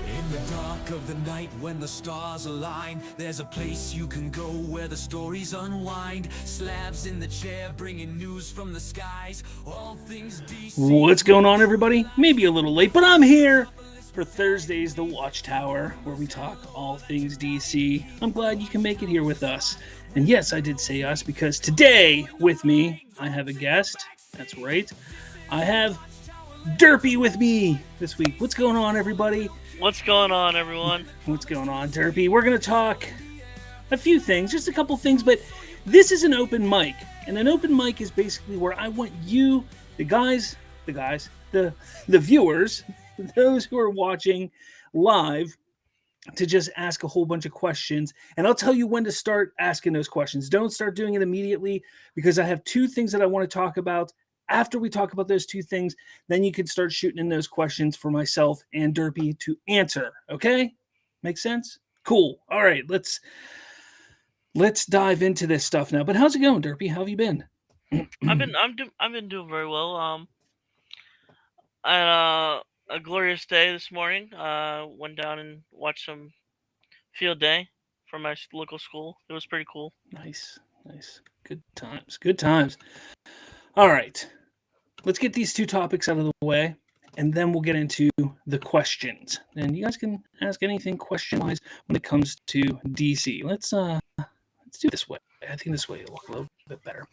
In the dark of the night when the stars align, there's a place you can go where the stories unwind. Slavs in the chair bringing news from the skies. All things DC. What's going on, everybody? Maybe a little late, but I'm here for Thursday's The Watchtower, where we talk all things DC. I'm glad you can make it here with us. And yes, I did say us because today with me, I have a guest. That's right. I have Derpy with me this week. What's going on, everybody? What's going on, everyone? What's going on, Derpy? We're going to talk a few things, just a couple things, but this is an open mic. And an open mic is basically where I want you, the viewers, those who are watching live, to just ask a whole bunch of questions. And I'll tell you when to start asking those questions. Don't start doing it immediately, because I have two things that I want to talk about. After we talk about those two things, then you can start shooting in those questions for myself and Derpy to answer. Okay? Make sense? Cool. All right, let's dive into this stuff now. But how's it going, Derpy? How have you been? I've been doing very well. I had a glorious day this morning. Went down and watched some field day from my local school. It was pretty cool. Nice. Good times. All right. Let's get these two topics out of the way, and then we'll get into the questions. And you guys can ask anything question-wise when it comes to DC. Let's do it this way. I think this way it'll look a little bit better.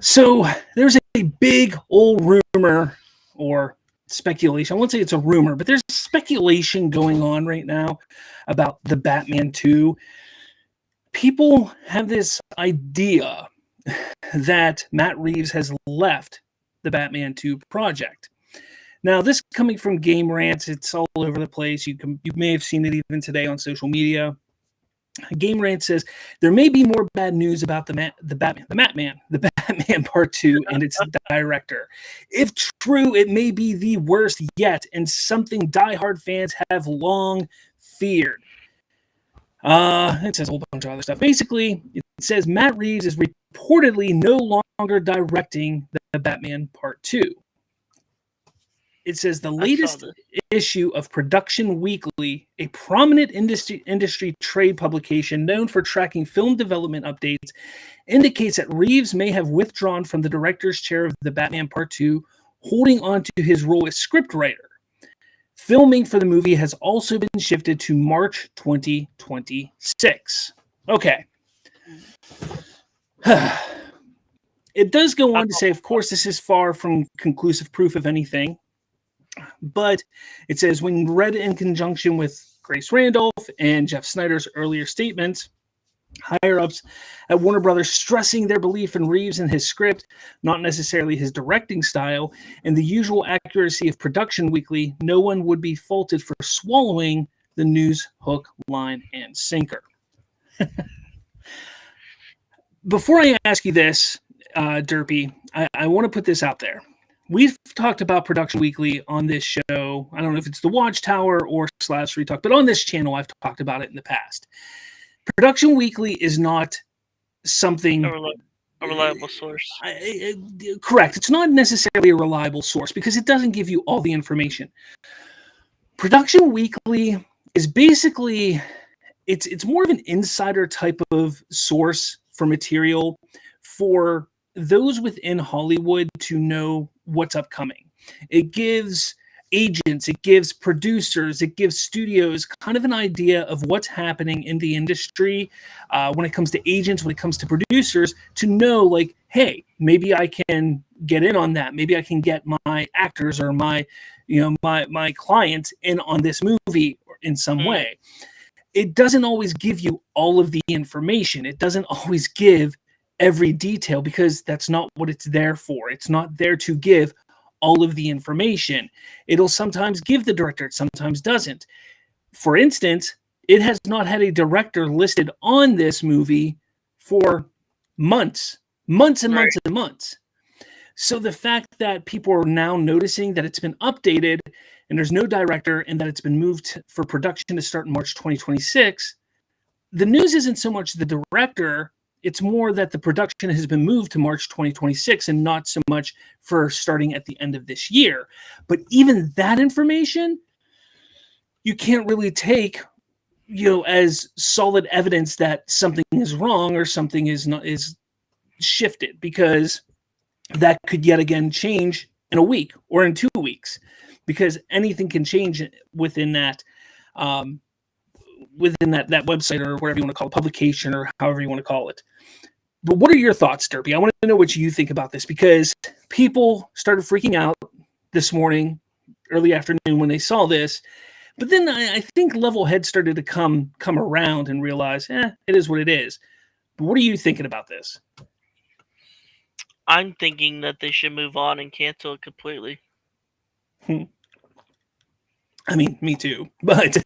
So there's a big old rumor or speculation. I won't say it's a rumor, but there's speculation going on right now about the Batman 2. People have this idea that Matt Reeves has left the Batman 2 project. Now, this coming from Game Rants, it's all over the place. You may have seen it even today on social media. Game Rant says there may be more bad news about the Batman Part 2 and its director. If true, it may be the worst yet, and something diehard fans have long feared. It says a whole bunch of other stuff. Basically, it says Matt Reeves is reportedly no longer directing the Batman Part 2. It says the latest issue of Production Weekly, a prominent industry trade publication known for tracking film development updates, indicates that Reeves may have withdrawn from the director's chair of the Batman Part 2, holding on to his role as scriptwriter. Filming for the movie has also been shifted to March 2026. Okay. It does go on to say, of course, this is far from conclusive proof of anything. But it says, when read in conjunction with Grace Randolph and Jeff Snyder's earlier statements, higher-ups at Warner Brothers stressing their belief in Reeves and his script, not necessarily his directing style, and the usual accuracy of Production Weekly, no one would be faulted for swallowing the news hook, line, and sinker. Before I ask you this, Derpy, I want to put this out there. We've talked about Production Weekly on this show. I don't know if it's the Watchtower or Slavs Free Talk, but on this channel, I've talked about it in the past. Production Weekly is not something... A reliable source. Correct. It's not necessarily a reliable source because it doesn't give you all the information. Production Weekly is basically... It's more of an insider type of source for material for those within Hollywood to know what's upcoming. It gives agents, it gives producers, it gives studios kind of an idea of what's happening in the industry when it comes to agents, when it comes to producers, to know, like, hey, maybe I can get in on that. Maybe I can get my actors or my clients in on this movie in some way. It doesn't always give you all of the information. It doesn't always give every detail because that's not what it's there for. It's not there to give all of the information. It'll sometimes give the director, it sometimes doesn't. For instance, it has not had a director listed on this movie for months and months and months. So the fact that people are now noticing that it's been updated and there's no director and that it's been moved for production to start in March 2026, the news isn't so much the director, it's more that the production has been moved to March 2026 and not so much for starting at the end of this year. But even that information, you can't really take, as solid evidence that something is wrong or something is shifted, because that could yet again change in a week or in 2 weeks, because anything can change within that website, or whatever you want to call it, publication, or however you want to call it. But what are your thoughts, Derpy? I want to know what you think about this, because people started freaking out this morning, early afternoon, when they saw this. But then I think level head started to come around and realize, it is what it is. But what are you thinking about this? I'm thinking that they should move on and cancel it completely. I mean, me too, but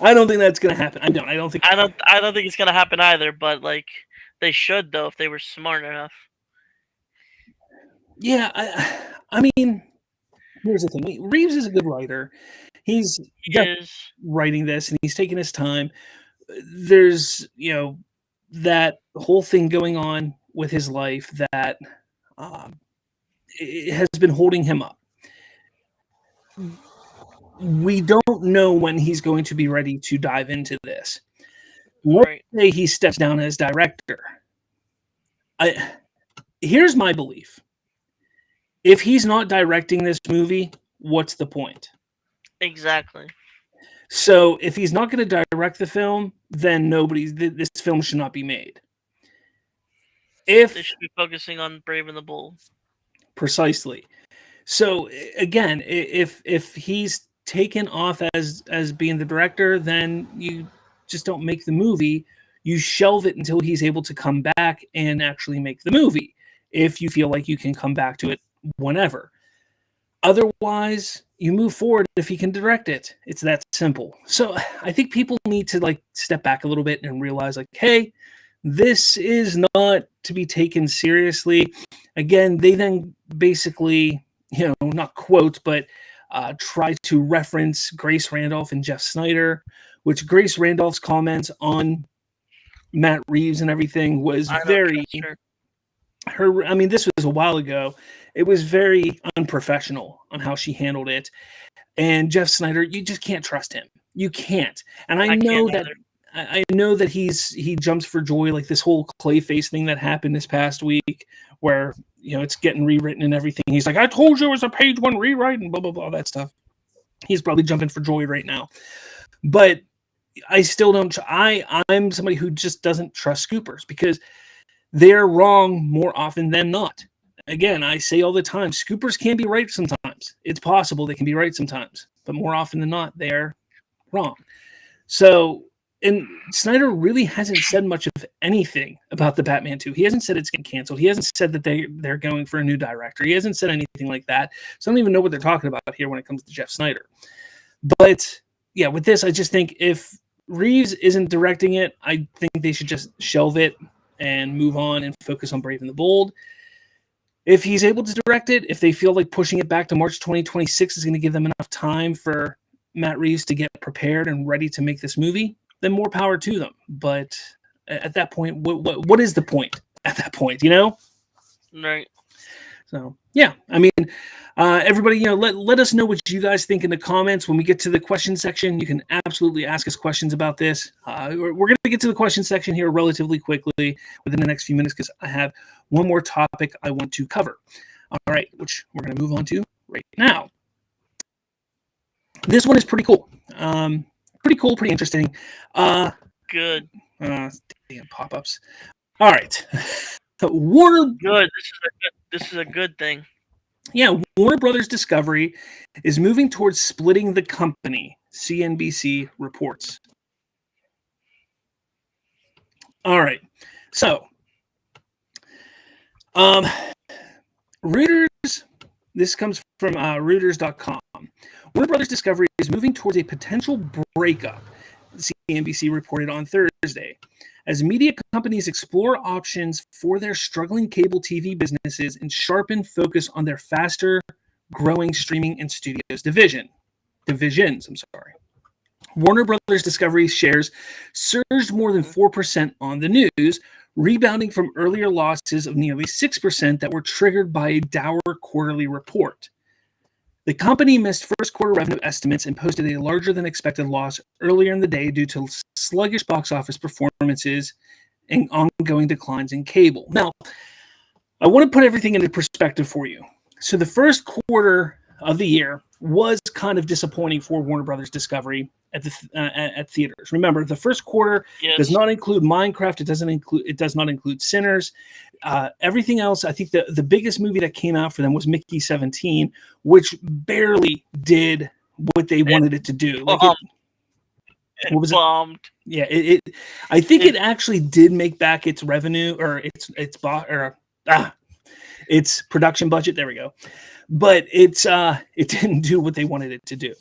I don't think that's going to happen. I don't think it's going to happen either, but like, they should, though, if they were smart enough. Yeah, I mean, here's the thing. Reeves is a good writer. He's writing this, and he's taking his time. There's, that whole thing going on with his life that it has been holding him up. We don't know when he's going to be ready to dive into this. Let's say he steps down as director. Here's my belief. If he's not directing this movie, what's the point? Exactly. So if he's not going to direct the film, then this film should not be made. They should be focusing on Brave and the Bold. Precisely. So again, if he's taken off as being the director, then you just don't make the movie. You shelve it until he's able to come back and actually make the movie, if you feel like you can come back to it whenever. Otherwise, you move forward if he can direct it. It's that simple. So I think people need to step back a little bit and realize, hey, this is not to be taken seriously. Again, they then basically, not quote, but try to reference Grace Randolph and Jeff Snyder, which Grace Randolph's comments on Matt Reeves and everything was very... this was a while ago. It was very unprofessional on how she handled it. And Jeff Snyder, you just can't trust him. You can't. And I know that he jumps for joy, like this whole Clayface thing that happened this past week, where it's getting rewritten and everything. He's like, I told you it was a page 1 rewrite and blah blah blah, that stuff. He's probably jumping for joy right now. But I still don't. I'm somebody who just doesn't trust scoopers, because they're wrong more often than not. Again, I say all the time, scoopers can be right sometimes. It's possible they can be right sometimes, but more often than not, they're wrong. So, and Snyder really hasn't said much of anything about the Batman 2. He hasn't said it's getting canceled. He hasn't said that they're going for a new director. He hasn't said anything like that. So I don't even know what they're talking about here when it comes to Jeff Snyder. But yeah, with this, I just think if Reeves isn't directing it, I think they should just shelve it and move on and focus on Brave and the Bold. If he's able to direct it, if they feel like pushing it back to March 2026 is going to give them enough time for Matt Reeves to get prepared and ready to make this movie, then more power to them. But at that point, what is the point at that point, Right. So, yeah, everybody, let us know what you guys think in the comments. When we get to the question section, you can absolutely ask us questions about this. We're going to get to the question section here relatively quickly within the next few minutes, because I have one more topic I want to cover. All right, which we're going to move on to right now. This one is pretty cool. Pretty interesting. Good. Damn pop-ups. All right. Warner. Good. This is a good thing. Yeah, Warner Brothers Discovery is moving towards splitting the company, CNBC reports. All right. So, Reuters, this comes from Reuters.com. Warner Brothers Discovery is moving towards a potential breakup, CNBC reported on Thursday, as media companies explore options for their struggling cable TV businesses and sharpen focus on their faster growing streaming and studios divisions. Warner Brothers Discovery shares surged more than 4% on the news, rebounding from earlier losses of nearly 6% that were triggered by a dour quarterly report. The company missed first quarter revenue estimates and posted a larger than expected loss earlier in the day due to sluggish box office performances and ongoing declines in cable. Now, I want to put everything into perspective for you. So the first quarter of the year was kind of disappointing for Warner Brothers Discovery at theaters. Remember, the first quarter does not include Minecraft. It does not include Sinners. Everything else, I think the biggest movie that came out for them was Mickey 17, which barely did what they wanted it to do. Like what was bombed. Yeah, I think it actually did make back its revenue or its production budget. There we go. But it didn't do what they wanted it to do.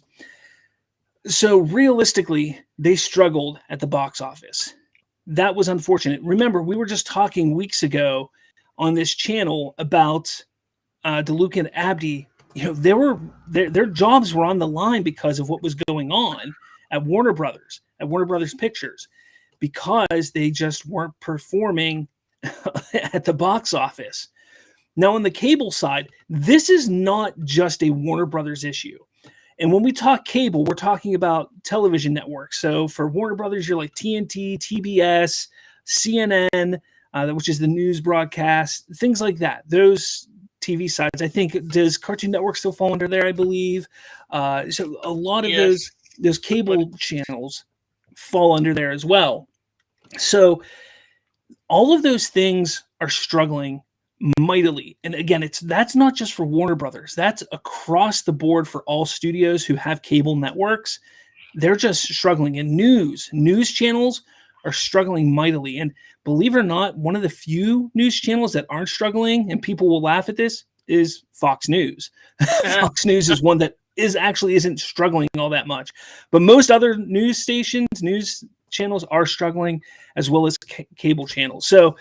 So realistically, they struggled at the box office. That was unfortunate. Remember, we were just talking weeks ago on this channel about DeLuca and Abdi. You know, their jobs were on the line because of what was going on at Warner Brothers Pictures, because they just weren't performing at the box office. Now, on the cable side, this is not just a Warner Brothers issue. And when we talk cable, we're talking about television networks. So for Warner Brothers, you're like TNT, TBS, CNN, which is the news broadcast, things like that. Those TV sides, I think, does Cartoon Network still fall under there, I believe? So a lot of those cable channels fall under there as well. So all of those things are struggling mightily. And again, that's not just for Warner Brothers. That's across the board for all studios who have cable networks. They're just struggling. And news channels are struggling mightily. And believe it or not, one of the few news channels that aren't struggling, and people will laugh at this, is Fox News. Fox News is one that isn't struggling all that much. But most other news channels are struggling, as well as cable channels. So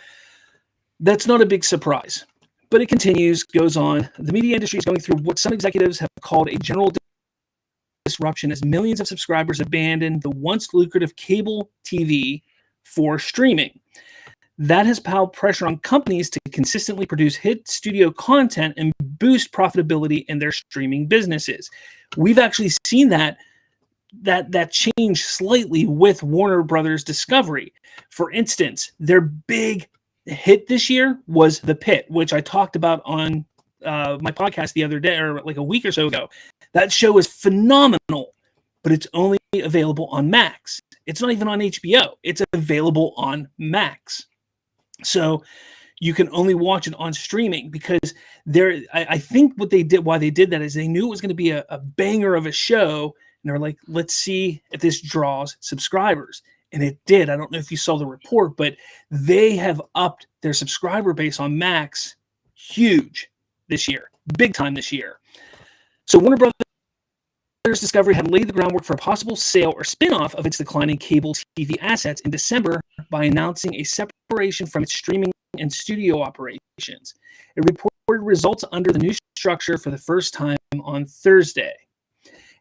that's not a big surprise, but it continues, goes on. The media industry is going through what some executives have called a general disruption as millions of subscribers abandon the once lucrative cable TV for streaming. That has piled pressure on companies to consistently produce hit studio content and boost profitability in their streaming businesses. We've actually seen that change slightly with Warner Brothers Discovery. For instance, their big hit this year was The Pit, which I talked about on my podcast the other day, or like a week or so ago. That show is phenomenal, but it's only available on Max. It's not even on HBO. It's available on Max. So you can only watch it on streaming, because I think why they did that is they knew it was going to be a banger of a show. And they're like, let's see if this draws subscribers. And it did. I don't know if you saw the report, but they have upped their subscriber base on Max huge this year, big time this year. So Warner Brothers Discovery had laid the groundwork for a possible sale or spin-off of its declining cable TV assets in December by announcing a separation from its streaming and studio operations. It reported results under the new structure for the first time on Thursday.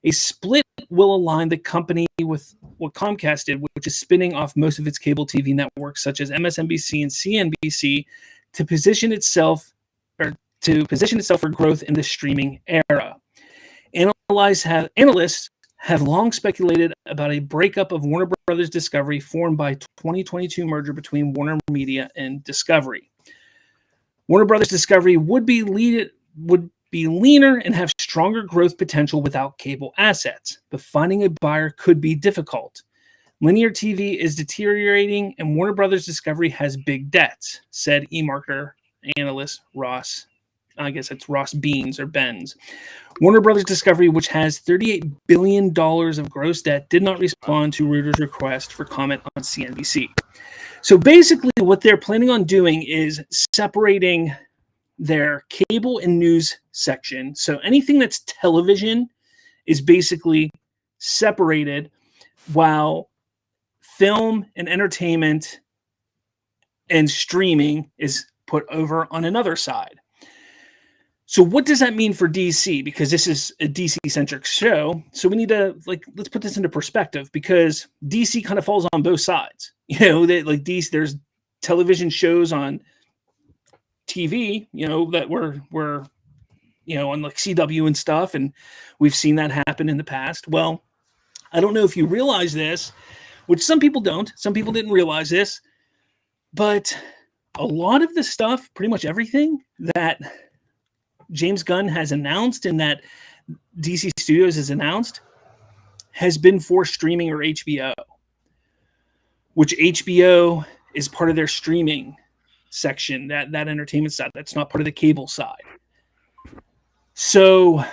A split will align the company with what Comcast did, which is spinning off most of its cable TV networks, such as MSNBC and CNBC, to position itself for growth in the streaming era. Analysts have long speculated about a breakup of Warner Brothers Discovery formed by 2022 merger between Warner Media and Discovery. Warner Brothers Discovery would be leaner and have stronger growth potential without cable assets, but finding a buyer could be difficult. Linear TV is deteriorating, and Warner Brothers Discovery has big debts, said eMarketer analyst Ross. I guess it's Ross Beans or Benz. Warner Brothers Discovery, which has $38 billion of gross debt, did not respond to Reuters' request for comment on CNBC. So basically what they're planning on doing is separating their cable and news section. So anything that's television is basically separated, while film and entertainment and streaming is put over on another side. So what does that mean for DC? Because this is a DC-centric show. So we need to, like, let's put this into perspective, because DC kind of falls on both sides. You know, like DC, there's television shows on TV, you know, that were on like CW and stuff, and we've seen that happen in the past. Well, I don't know if you realize this, which some people don't. Some people didn't realize this, but a lot of the stuff, pretty much everything that James Gunn has announced and that DC Studios has announced has been for streaming or HBO, which HBO is part of their streaming section, that entertainment side. That's not part of the cable side. So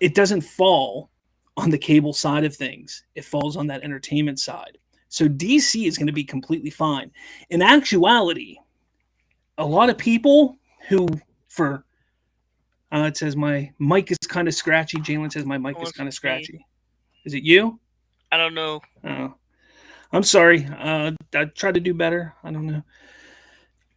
it doesn't fall on the cable side of things. It falls on that entertainment side. So DC is going to be completely fine. In actuality, a lot of people who, it says my mic is kind of scratchy. Jalen says my mic is kind of scratchy. Is it you? I don't know. Oh, I'm sorry. I tried to do better. I don't know.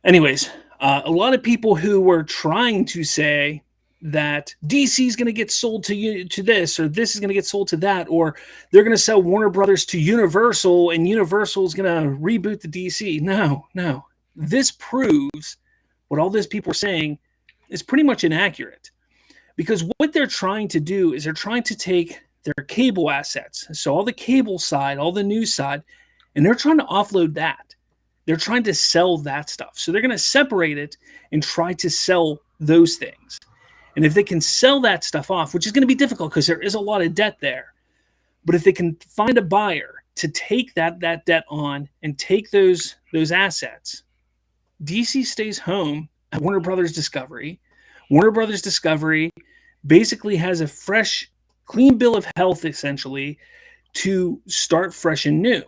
Anyways, a lot of people who were trying to say that DC is going to get sold to this, or this is going to get sold to that, or they're going to sell Warner Brothers to Universal, and Universal is going to reboot the DC. No. This proves what all these people are saying is pretty much inaccurate, because what they're trying to do is they're trying to take their cable assets, so all the cable side, all the news side, and they're trying to offload that. They're trying to sell that stuff. So they're going to separate it and try to sell those things. And if they can sell that stuff off, which is going to be difficult because there is a lot of debt there, but if they can find a buyer to take that debt on and take those assets, DC stays home at Warner Brothers Discovery. Warner Brothers Discovery basically has a fresh, clean bill of health, essentially, to start fresh and new.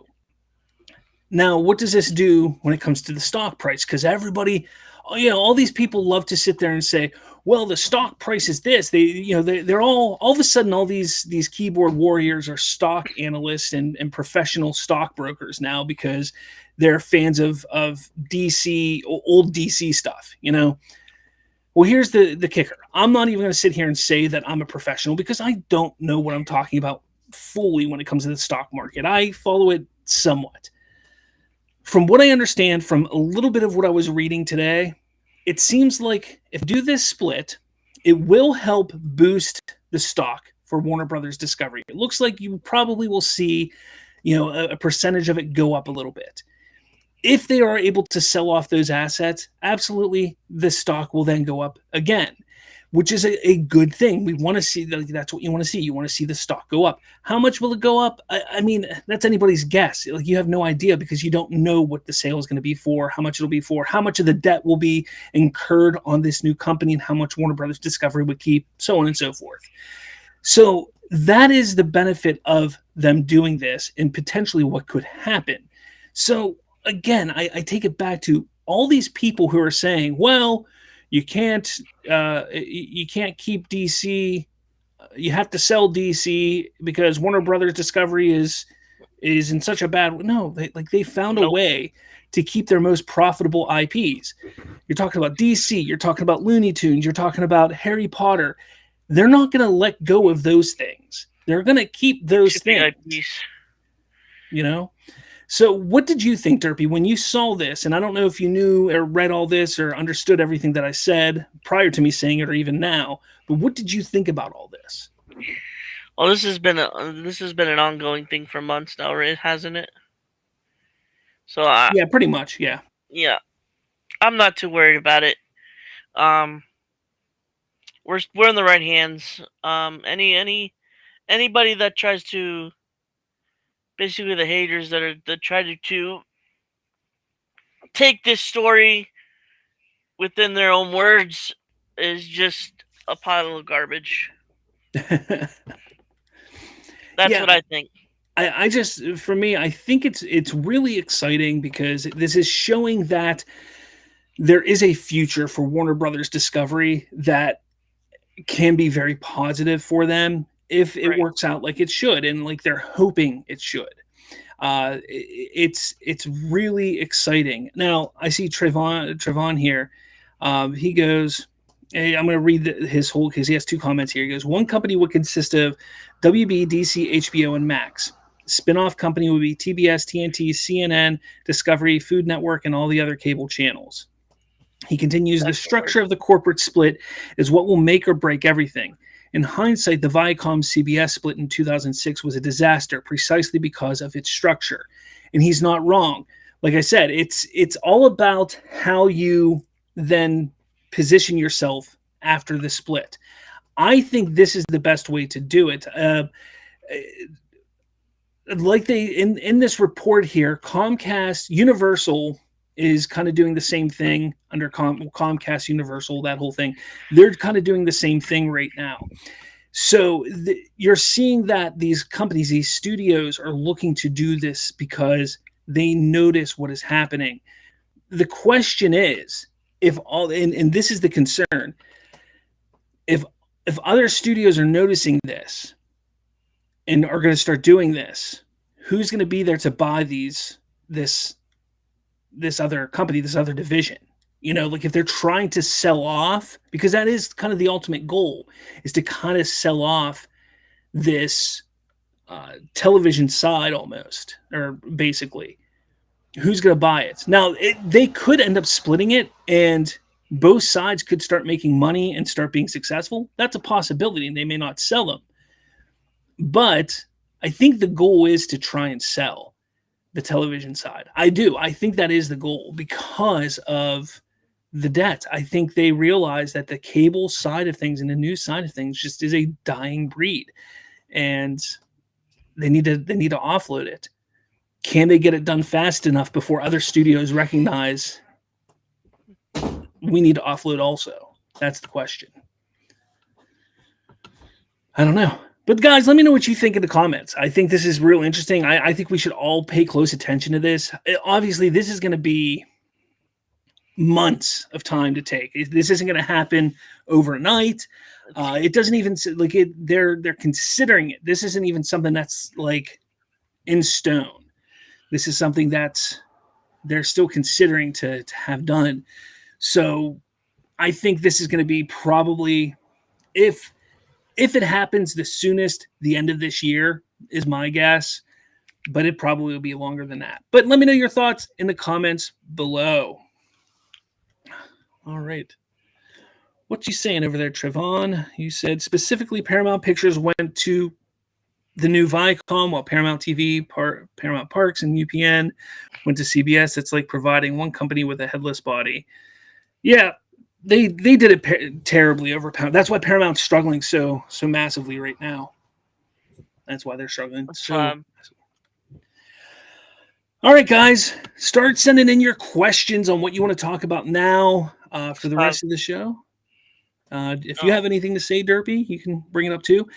Now, what does this do when it comes to the stock price? Because everybody, all these people love to sit there and say, well, the stock price is this. They're all of a sudden, all these keyboard warriors are stock analysts and professional stockbrokers now, because they're fans of DC, old DC stuff, Well, here's the kicker. I'm not even going to sit here and say that I'm a professional, because I don't know what I'm talking about fully when it comes to the stock market. I follow it somewhat. From what I understand, from a little bit of what I was reading today, it seems like if you do this split, it will help boost the stock for Warner Brothers Discovery. It looks like you probably will see, a percentage of it go up a little bit. If they are able to sell off those assets, absolutely, the stock will then go up again, which is a good thing. We want to see that's what you want to see. You want to see the stock go up. How much will it go up? I mean, that's anybody's guess. Like, you have no idea, because you don't know what the sale is going to be for, how much it'll be for, how much of the debt will be incurred on this new company, and how much Warner Brothers Discovery would keep, so on and so forth. So that is the benefit of them doing this, and potentially what could happen. So again, I take it back to all these people who are saying, well, you can't keep DC. You have to sell DC because Warner Brothers Discovery is in such a bad. No, they found a way to keep their most profitable IPs. You're talking about DC. You're talking about Looney Tunes. You're talking about Harry Potter. They're not going to let go of those things. They're going to keep those things. IPs. So what did you think, Derpy, when you saw this? And I don't know if you knew or read all this or understood everything that I said prior to me saying it, or even now, but what did you think about all this? Well, this has been an ongoing thing for months now, right? Hasn't it? So yeah, pretty much, yeah. Yeah, I'm not too worried about it. We're in the right hands. Anybody that tries to, basically the haters that try to take this story within their own words, is just a pile of garbage. That's what I think. I just, for me, I think it's really exciting, because this is showing that there is a future for Warner Brothers Discovery that can be very positive for them if it works out like it should, and like they're hoping it should. It's really exciting. Now I see Trevon here. He goes, I'm going to read his whole, because he has 2 comments here. He goes, one company would consist of WB, DC, HBO, and Max. Spin-off company would be TBS, TNT, CNN, Discovery, Food Network, and all the other cable channels. He continues, the structure of the corporate split is what will make or break everything. In hindsight, the Viacom-CBS split in 2006 was a disaster precisely because of its structure. And he's not wrong. Like I said, it's all about how you then position yourself after the split. I think this is the best way to do it. Like they in this report here, Comcast, Universal is kind of doing the same thing under Comcast, Universal, that whole thing. They're kind of doing the same thing right now. So you're seeing that these companies, these studios are looking to do this because they notice what is happening. The question is, if all, and this is the concern, if other studios are noticing this and are going to start doing this, who's going to be there to buy this other company, this other division? You know, like if they're trying to sell off, because that is kind of the ultimate goal, is to kind of sell off this television side almost, or basically. Who's going to buy it? Now, they could end up splitting it, and both sides could start making money and start being successful. That's a possibility, and they may not sell them. But I think the goal is to try and sell the television side. I do. I think that is the goal because of the debt. I think they realize that the cable side of things and the news side of things just is a dying breed, and they need to offload it. Can they get it done fast enough before other studios recognize we need to offload also? That's the question. I don't know. But guys, let me know what you think in the comments. I think this is real interesting. I think we should all pay close attention to this. Obviously, this is going to be months of time to take. This isn't going to happen overnight. It doesn't even like it. They're considering it. This isn't even something that's like in stone. This is something that they're still considering to have done. So I think this is going to be probably, if it happens the soonest, the end of this year is my guess, but it probably will be longer than that. But let me know your thoughts in the comments below. All right. What you saying over there, Trevon? You said specifically Paramount Pictures went to the new Viacom, while Paramount TV, Paramount Parks, and UPN went to CBS. It's like providing one company with a headless body. Yeah, they did it terribly over Paramount. That's why Paramount's struggling so massively right now. That's why they're struggling. All right, guys, start sending in your questions on what you want to talk about now for the rest of the show. If you have anything to say, Derpy, you can bring it up too.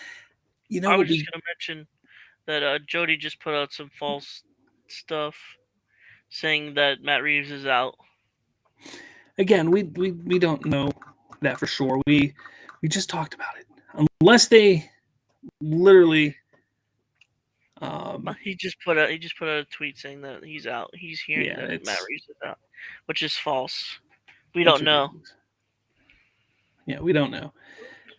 You know, I was just going to mention that Jody just put out some false stuff saying that Matt Reeves is out. Again, we don't know that for sure. We just talked about it. Unless they literally he just put out a tweet saying that he's out. He's hearing that Matt Reeves is out, which is false. We don't know. Yeah, we don't know.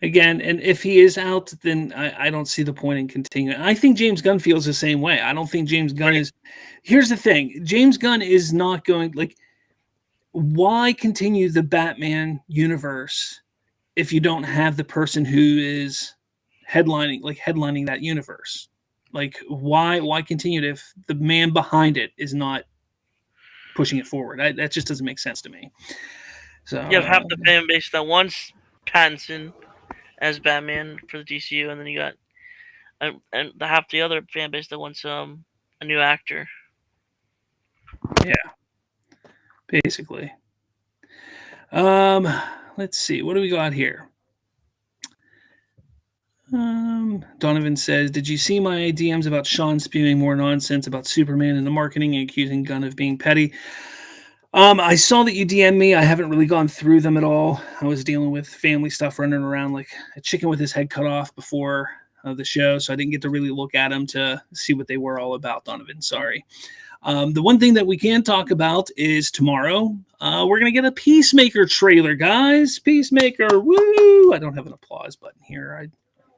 Again, and if he is out, then I don't see the point in continuing. I think James Gunn feels the same way. I don't think James Gunn is. Here's the thing: James Gunn is not going like. Why continue the Batman universe if you don't have the person who is headlining that universe? Like, why continue it if the man behind it is not pushing it forward? That just doesn't make sense to me. So you have half the fan base that wants Pattinson as Batman for the DCU, and then you got and half the other fan base that wants a new actor. Yeah, basically. Let's see. What do we got here? Donovan says, did you see my DMs about Sean spewing more nonsense about Superman and the marketing and accusing Gunn of being petty? I saw that you DM'd me. I haven't really gone through them at all. I was dealing with family stuff, running around like a chicken with his head cut off before of the show, so I didn't get to really look at them to see what they were all about, Donovan. Sorry. The one thing that we can talk about is tomorrow. We're going to get a Peacemaker trailer, guys. Peacemaker, woo! I don't have an applause button here. I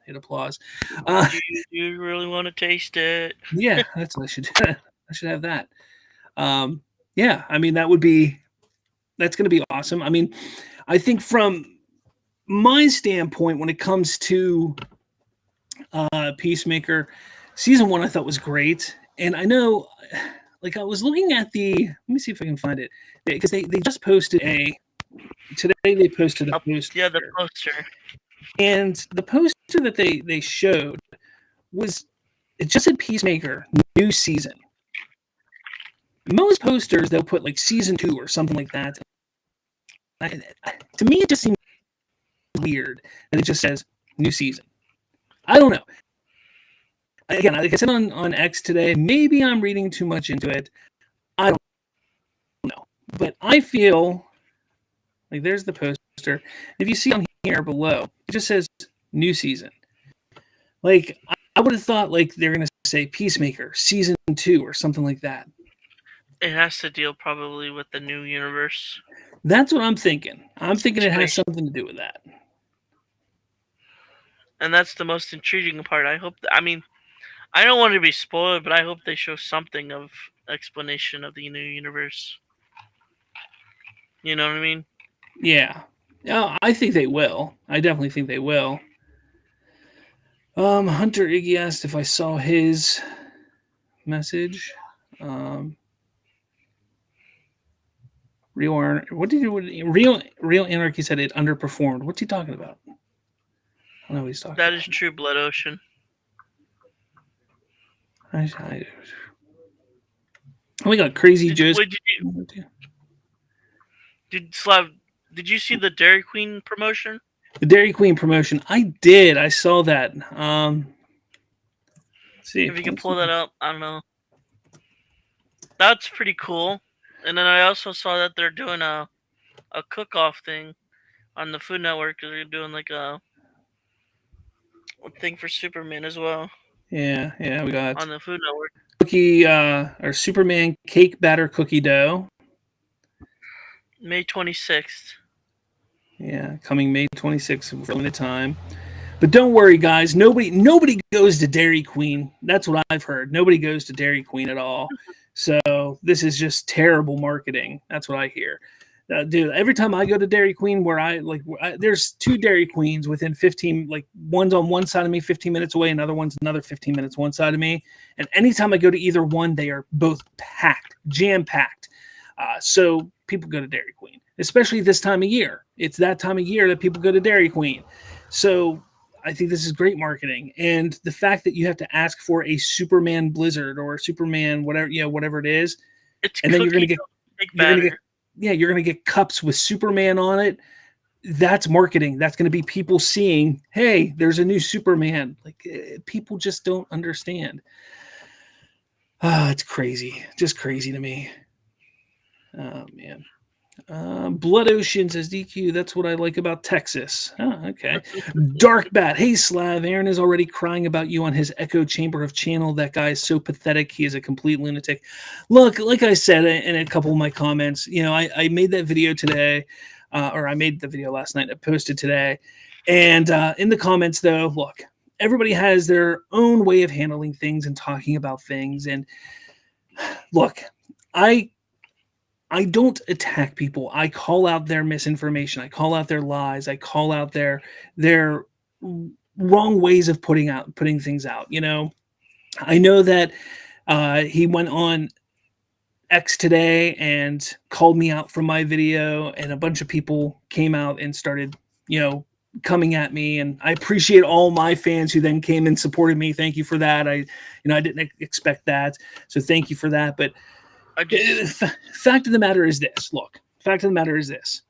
hit applause. Do you really want to taste it? Yeah, that's what I should I should have that. Yeah, I mean, that's going to be awesome. I mean, I think from my standpoint, when it comes to Peacemaker, season 1 I thought was great. And I know, like, I was looking at let me see if I can find it, because they just posted today they posted a poster. Yeah, the poster. And the poster that they showed it just said Peacemaker, new season. Most posters, they'll put like season 2 or something like that. To me, it just seems weird that it just says new season. I don't know. Again, like I said on X today, maybe I'm reading too much into it. I don't know. But I feel like there's the poster. If you see on here below, it just says new season. Like, I would have thought like they're going to say Peacemaker season 2 or something like that. It has to deal probably with the new universe. That's what I'm thinking. I'm thinking it has something to do with that. And that's the most intriguing part. I don't want to be spoiled, but I hope they show something of explanation of the new universe. You know what I mean? Yeah. I think they will. I definitely think they will. Hunter Iggy asked if I saw his message. Real Anarchy said it underperformed. What's he talking about? I don't know what he's talking about. That is true, Blood Ocean. We got Crazy Joe's. Did you see the Dairy Queen promotion? The Dairy Queen promotion. I did. I saw that. See if you can pull that up. I don't know. That's pretty cool. And then I also saw that they're doing a cook-off thing on the Food Network, because they're doing like a thing for Superman as well. Yeah, we got on the Food Network. Cookie or Superman cake batter cookie dough. May 26th. Yeah, coming May 26th for limited time. But don't worry, guys. Nobody goes to Dairy Queen. That's what I've heard. Nobody goes to Dairy Queen at all. So this is just terrible marketing. That's what I hear. Dude, every time I go to Dairy Queen, there's 2 Dairy Queens within 15, like one's on one side of me, 15 minutes away, another one's another 15 minutes one side of me. And anytime I go to either one, they are both packed, jam-packed. So people go to Dairy Queen, especially this time of year. It's that time of year that people go to Dairy Queen. So I think this is great marketing. And the fact that you have to ask for a Superman Blizzard or a Superman whatever it is, and then you're going to get cups with Superman on it. That's marketing. That's going to be people seeing, hey, there's a new Superman. Like, people just don't understand. It's crazy. Just crazy to me. Oh, man. Blood Ocean says DQ. That's what I like about Texas. Oh, okay. Dark Bat. Hey, Slav. Aaron is already crying about you on his echo chamber of channel. That guy is so pathetic. He is a complete lunatic. Look, like I said in a couple of my comments, I made that video today, or I made the video last night. I posted today. And in the comments, though, look, everybody has their own way of handling things and talking about things. And look, I don't attack people. I call out their misinformation. I call out their lies. I call out their wrong ways of putting things out. I know that he went on X today and called me out from my video, and a bunch of people came out and started, coming at me. And I appreciate all my fans who then came and supported me. Thank you for that. I didn't expect that. So thank you for that. But fact of the matter is this. Look, fact of the matter is this.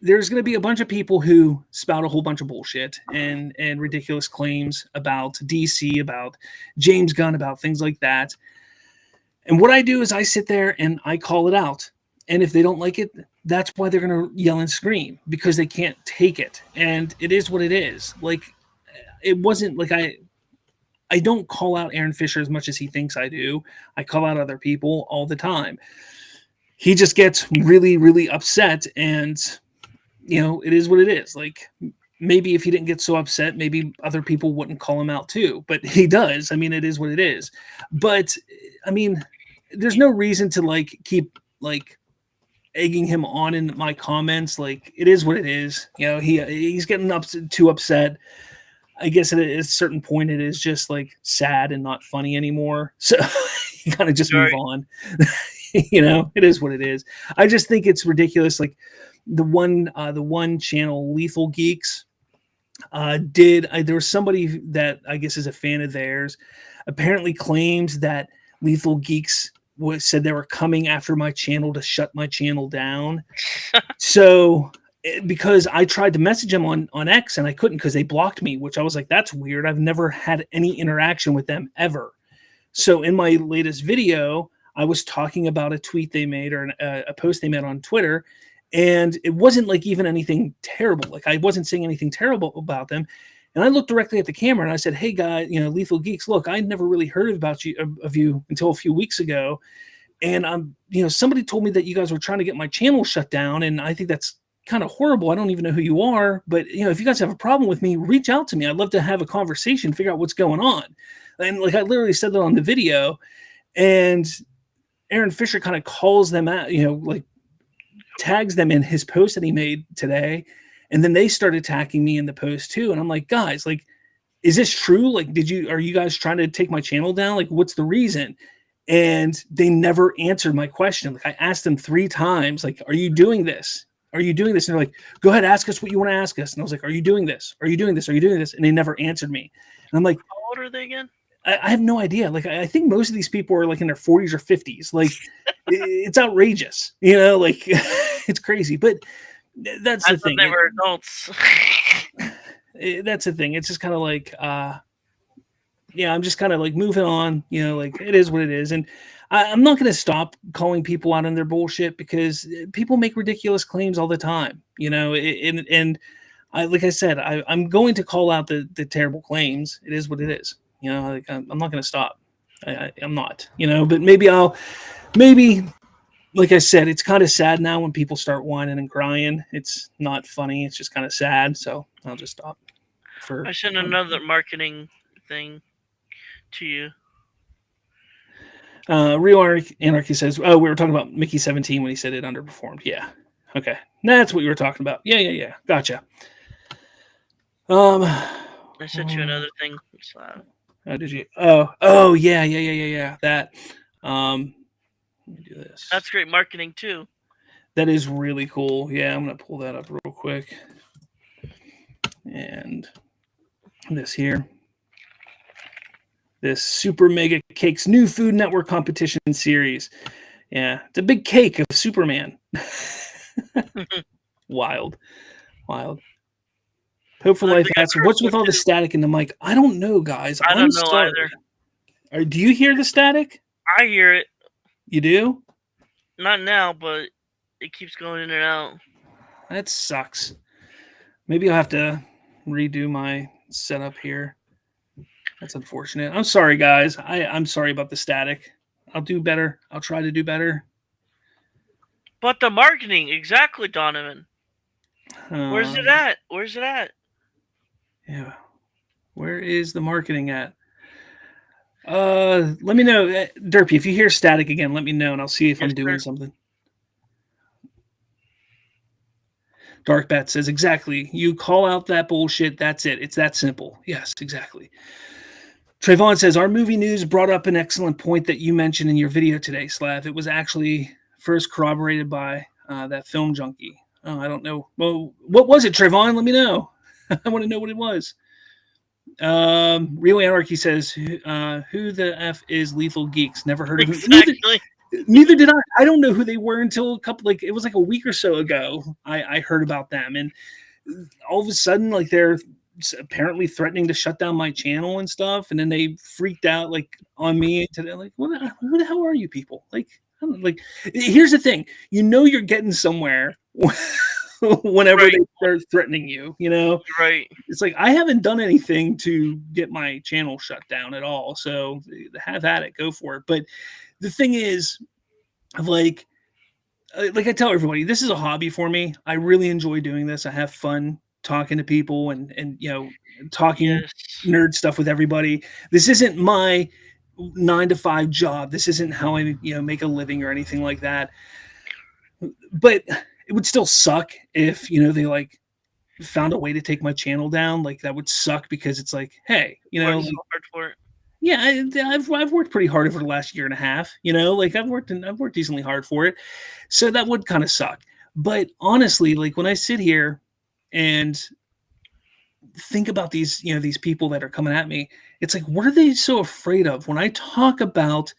There's going to be a bunch of people who spout a whole bunch of bullshit and ridiculous claims about DC, about James Gunn, about things like that. And what I do is I sit there and I call it out. And if they don't like it, that's why they're going to yell and scream, because they can't take it. And it is what it is. Like, it wasn't like I don't call out Aaron Fisher as much as he thinks I do. I call out other people all the time. He just gets really, really upset, and it is what it is. Like, maybe if he didn't get so upset, maybe other people wouldn't call him out too. But he does. I mean, it is what it is. But I mean, there's no reason to like keep like egging him on in my comments. Like, it is what it is. He's getting too upset. I guess at a certain point, it is just like sad and not funny anymore. So you kind of just move on. It is what it is. I just think it's ridiculous. Like the one channel, Lethal Geeks, there was somebody that I guess is a fan of theirs, apparently claimed that Lethal Geeks said they were coming after my channel to shut my channel down. So because I tried to message them on X and I couldn't because they blocked me, which I was like, that's weird. I've never had any interaction with them ever. So in my latest video, I was talking about a tweet they made or a post they made on Twitter, and it wasn't like even anything terrible. Like, I wasn't saying anything terrible about them. And I looked directly at the camera and I said, hey guys, Lethal Geeks, look, I never really heard of you until a few weeks ago. And somebody told me that you guys were trying to get my channel shut down. And I think that's kind of horrible. I don't even know who you are, but if you guys have a problem with me, reach out to me. I'd love to have a conversation, figure out what's going on. And like, I literally said that on the video, and Aaron Fisher kind of calls them out, like tags them in his post that he made today. And then they started attacking me in the post too. And I'm like, guys, like, is this true? Like, are you guys trying to take my channel down? Like, what's the reason? And they never answered my question. Like, I asked them 3 times, like, are you doing this? Are you doing this? And they're like, go ahead, ask us what you want to ask us. And I was like, are you doing this? Are you doing this? Are you doing this? And they never answered me. And I'm like, how old are they again? I have no idea. Like, I think most of these people are like in their 40s or 50s. Like, it's outrageous, like it's crazy. But that's the thing. They were adults. That's the thing. It's just kind of like, I'm just kind of like moving on, like it is what it is. And I'm not going to stop calling people out on their bullshit, because people make ridiculous claims all the time, and like I said, I'm going to call out the terrible claims. It is what it is. Like, I'm not going to stop. I'm not, but maybe like I said, it's kind of sad now when people start whining and crying. It's not funny. It's just kind of sad. So I'll just stop. I sent another marketing thing to you. Real Anarchy says, oh, we were talking about Mickey 17 when he said it underperformed. Yeah. Okay. That's what you were talking about. Yeah. Gotcha. I sent you another thing. Did you? Oh, yeah. That. Let me do this. That's great marketing too. That is really cool. Yeah, I'm gonna pull that up real quick. And this here. This Super Mega Cakes New Food Network competition series. Yeah, it's a big cake of Superman. Wild. Hope for Life asks, what's with all the static in the mic? I don't know, guys. I don't know either. Do you hear the static? I hear it. You do? Not now, but it keeps going in and out. That sucks. Maybe I'll have to redo my setup here. That's unfortunate. I'm sorry, guys. I'm sorry about the static. I'll do better. I'll try to do better. But the marketing, exactly, Donovan. Where's it at? Yeah. Where is the marketing at? Let me know. Derpy, if you hear static again, let me know, and I'll see if I'm doing something. Darkbat says, exactly. You call out that bullshit, that's it. It's that simple. Yes, exactly. Trayvon says, our movie news brought up an excellent point that you mentioned in your video today, Slav. It was actually first corroborated by that film junkie. Oh, I don't know. Well, what was it, Trayvon? Let me know. I want to know what it was. Real Anarchy says, who the F is Lethal Geeks? Never heard of Exactly. Neither did I. I don't know who they were until it was like a week or so ago. I heard about them, and all of a sudden, like, they're apparently threatening to shut down my channel and stuff. And then they freaked out like on me today. Like, who the hell are you people? Like, here's the thing. You're getting somewhere whenever Right. they start threatening you. Right. It's like I haven't done anything to get my channel shut down at all. So have at it, go for it. But the thing is, like I tell everybody, this is a hobby for me. I really enjoy doing this. I have fun talking to people and talking Yes. nerd stuff with everybody. This isn't my 9 to 5 job. This isn't how I make a living or anything like that. But it would still suck if they like found a way to take my channel down. Like that would suck because it's like, hey, Worked so like, hard for it. yeah, I've worked pretty hard over the last year and a half. Like I've worked decently hard for it, so that would kind of suck. But honestly, like when I sit here and think about these people that are coming at me, it's like, what are they so afraid of? When I talk about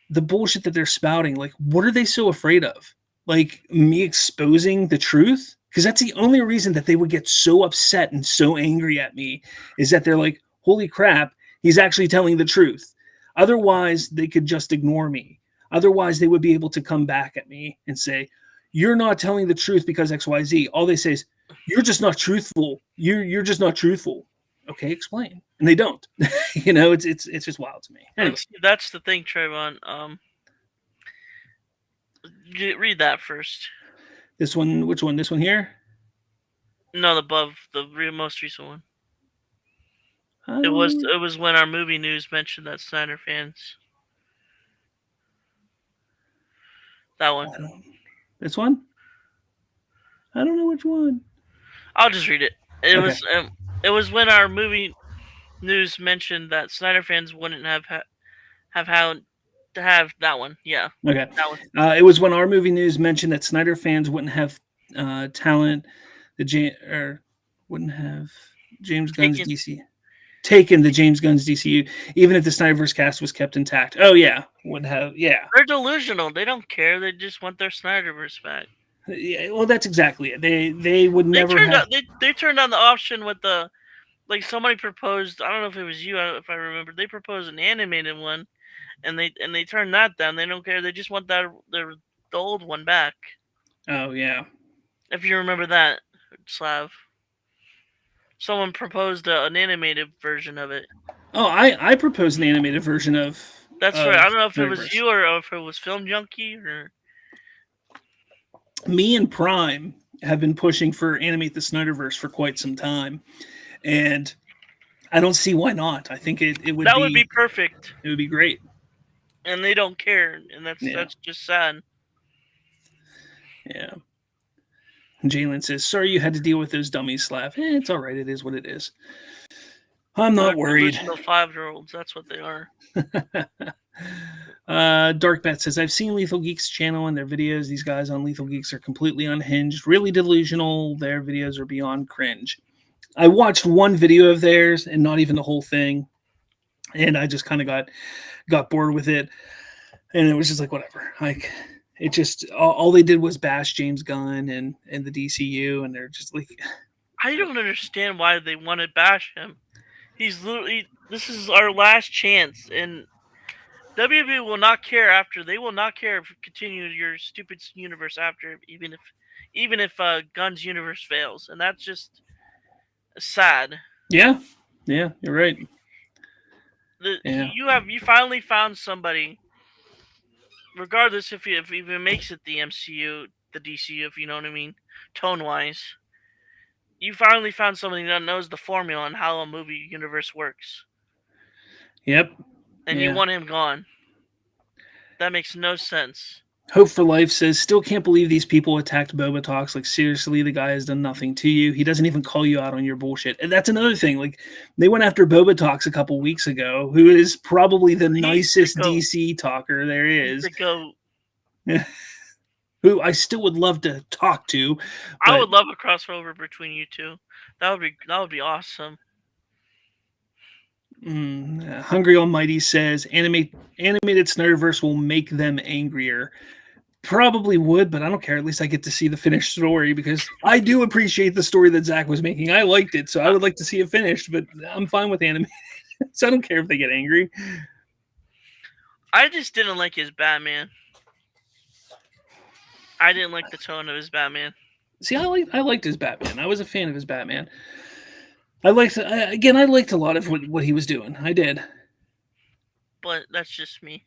the bullshit that they're spouting, like, what are they so afraid of? Like me exposing the truth? Because that's the only reason that they would get so upset and so angry at me is that they're like, holy crap, he's actually telling the truth. Otherwise, they could just ignore me. Otherwise, they would be able to come back at me and say, you're not telling the truth because XYZ. All they say is, you're just not truthful. You're just not truthful. Okay, explain. And they don't. It's just wild to me. Anyway. That's the thing, Trayvon. Read that first. This one, which one? This one here? No, above the most recent one. It was when our movie news mentioned that Snyder fans. That one. This one? I don't know which one. I'll just read it. It Okay. was when our movie news mentioned that Snyder fans wouldn't have had to have that one. Yeah. Okay. That one. It was when our movie news mentioned that Snyder fans wouldn't have talent, wouldn't have James Gunn's taken the James Gunn's DCU, even if the Snyderverse cast was kept intact. Oh yeah, would have. Yeah. They're delusional. They don't care. They just want their Snyderverse back. Yeah, well, that's exactly it. They would never have. They turned down the option with the, like, somebody proposed. I don't know if it was you, if I remember. They proposed an animated one, and they turned that down. They don't care. They just want the old one back. Oh yeah. If you remember that, Slav. Someone proposed an animated version of it. Oh, I proposed an animated version of. That's right. I don't know if it was you or if it was Film Junkie or. Me and Prime have been pushing for Animate the Snyderverse for quite some time, and I don't see why not. I think it would would be perfect. It would be great. And they don't care, and that's just sad. Yeah. Jalen says, sorry you had to deal with those dummies, Slav. It's all right. It is what it is. I'm not worried. Delusional 5-year-olds. That's what they are. Darkbat says, I've seen Lethal Geeks channel and their videos. These guys on Lethal Geeks are completely unhinged, really delusional. Their videos are beyond cringe. I watched one video of theirs and not even the whole thing. And I just kind of got bored with it. And it was just like, whatever. Like, it just, all they did was bash James Gunn and the DCU. And they're just like, I don't understand why they want to bash him. He's literally, this is our last chance. And WB will not care after. They will not care if you continue your stupid universe after, even if Gunn's universe fails. And that's just sad. Yeah, you're right. You finally found somebody, regardless if it even makes it the MCU, the DCU, if you know what I mean, tone wise. You finally found somebody that knows the formula and how a movie universe works. Yep. And you want him gone. That makes no sense. Hope for Life says, still can't believe these people attacked Boba Talks. Like, seriously, the guy has done nothing to you. He doesn't even call you out on your bullshit. And that's another thing. Like, they went after Boba Talks a couple weeks ago, who is probably the nicest DC talker there is. Who I still would love to talk to. I would love a crossover between you two. That would be awesome. Hungry Almighty says, animated Snyderverse will make them angrier. Probably would, but I don't care. At least I get to see the finished story because I do appreciate the story that Zach was making. I liked it, so I would like to see it finished, but I'm fine with animated. So I don't care if they get angry. I just didn't like his Batman. I didn't like the tone of his Batman. See, I liked his Batman. I was a fan of his Batman. I liked a lot of what he was doing. I did. But that's just me.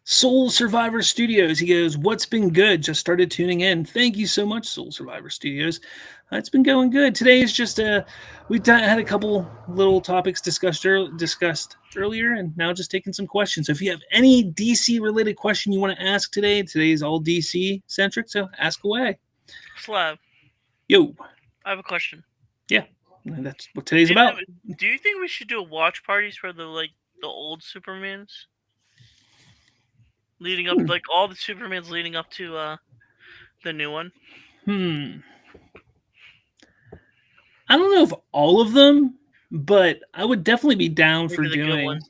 Soul Survivor Studios. He goes, "What's been good? Just started tuning in. Thank you so much, Soul Survivor Studios. It's been going good. Today is just we had a couple little topics discussed earlier, and now just taking some questions. So if you have any DC related question you want to ask today is all DC centric. So ask away. Slav, Yo, I have a question. yeah, that's what today's about. Do you think we should do watch parties for the old Supermans? Leading up, like all the Supermans leading up to the new one. I don't know if all of them, but I would definitely be down Maybe for the good doing. ones.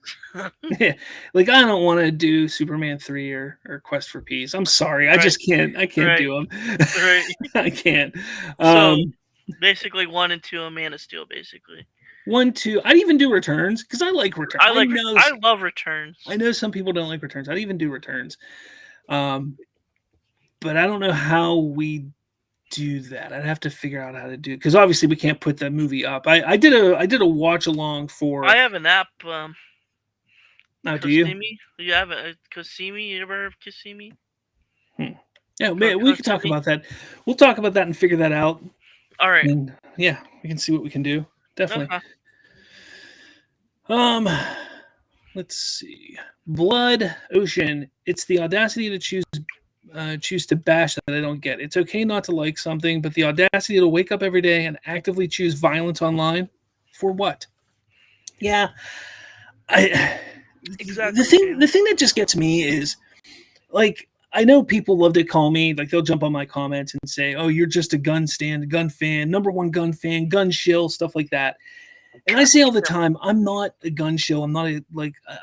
Yeah, like I don't want to do Superman 3 or Quest for Peace. I'm sorry, I just can't. I can't Right. do them. Right. I can't. So basically, 1 and 2 a Man of Steel. Basically, 1, 2. I'd even do Returns because I like Returns. I love Returns. I know some people don't like Returns. I'd even do Returns. But I don't know how we do that. I'd have to figure out how to do it because obviously we can't put that movie up. I did a watch along for. I have an app. Now, do you? You have a Kissimmee? You ever have Kissimmee? Yeah, man, we could talk about that. We'll talk about that and figure that out. All right. And yeah, we can see what we can do. Definitely. Let's see. Blood Ocean. It's the audacity to choose to bash that I don't get. It's okay not to like something, but the audacity to wake up every day and actively choose violence online for what? Yeah, Exactly. The thing that just gets me is like I know people love to call me like they'll jump on my comments and say, "Oh, you're just a gun fan, #1 gun fan, gun shill," stuff like that. And I say all the time, I'm not a gun shill. I'm not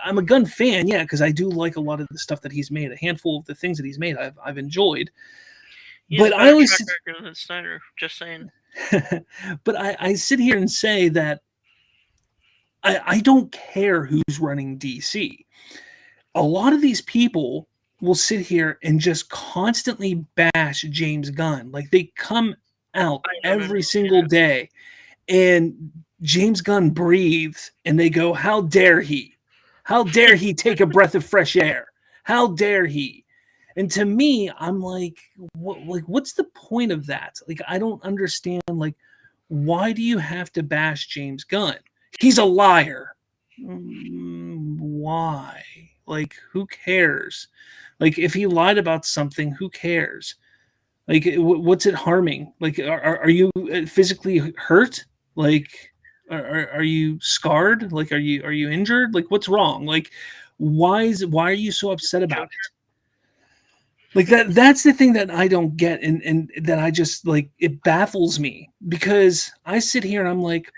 I'm a gun fan, yeah, because I do like a lot of the stuff that he's made. A handful of the things that he's made, I've enjoyed. But I always Snyder, just saying. But I sit here and say that I don't care who's running DC. A lot of these people will sit here and just constantly bash James Gunn. Like they come out every single day and James Gunn breathes and they go, "How dare he? How dare he take a breath of fresh air? How dare he?" And to me, I'm like, what's the point of that? Like, I don't understand. Like, why do you have to bash James Gunn? He's a liar. Why? Like, who cares? Like, if he lied about something, who cares? Like, what's it harming? Like, are you physically hurt? Like, are you scarred? Like, are you injured? Like, what's wrong? Like, why are you so upset about it? Like that's the thing that I don't get and that I just like it baffles me because I sit here and I'm like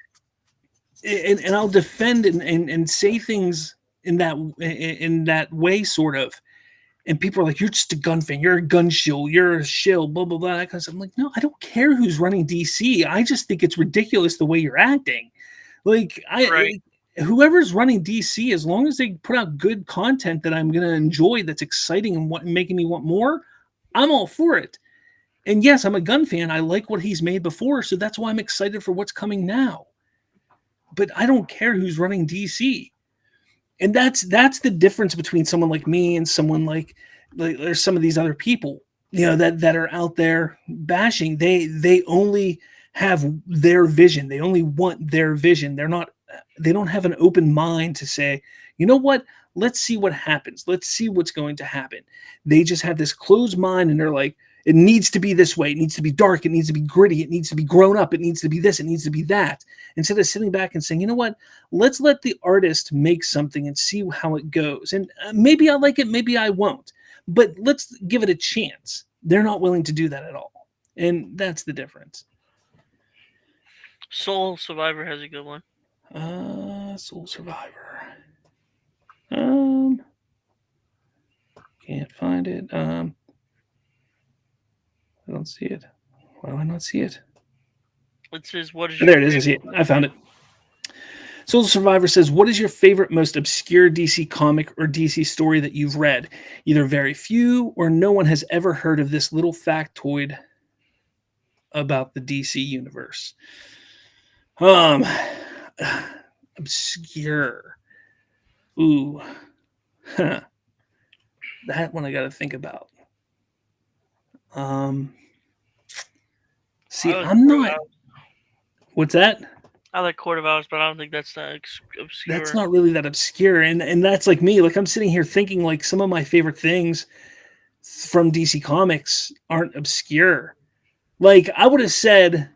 and I'll defend and say things in that way sort of. And people are like, "You're just a gun fan. You're a gun shill. You're a shill." Blah blah blah. Because I'm like, no, I don't care who's running DC. I just think it's ridiculous the way you're acting. Like whoever's running DC, as long as they put out good content that I'm gonna enjoy, that's exciting and making me want more, I'm all for it. And yes, I'm a gun fan. I like what he's made before, so that's why I'm excited for what's coming now. But I don't care who's running DC. And that's the difference between someone like me and someone like there's some of these other people, that are out there bashing. They only have their vision. They only want their vision. They don't have an open mind to say, "You know what? Let's see what happens. Let's see what's going to happen." They just have this closed mind and they're like, "It needs to be this way. It needs to be dark. It needs to be gritty. It needs to be grown up. It needs to be this. It needs to be that." Instead of sitting back and saying, "You know what? Let's let the artist make something and see how it goes. And maybe I like it. Maybe I won't. But let's give it a chance." They're not willing to do that at all. And that's the difference. Soul Survivor has a good one. Soul Survivor. Can't find it. I don't see it. Why do I not see it? It says, "What is?" There it is. I see it. I found it. Soul Survivor says, "What is your favorite, most obscure DC comic or DC story that you've read? Either very few or no one has ever heard of this little factoid about the DC universe. Um, obscure. Ooh, huh. That one I got to think about. See, I like I'm Court of not. Owls. What's that? I like Court of Owls, but I don't think that's that That's obscure. not really that obscure, and that's like me. Like I'm sitting here thinking like some of my favorite things from DC Comics aren't obscure. Like I would have said,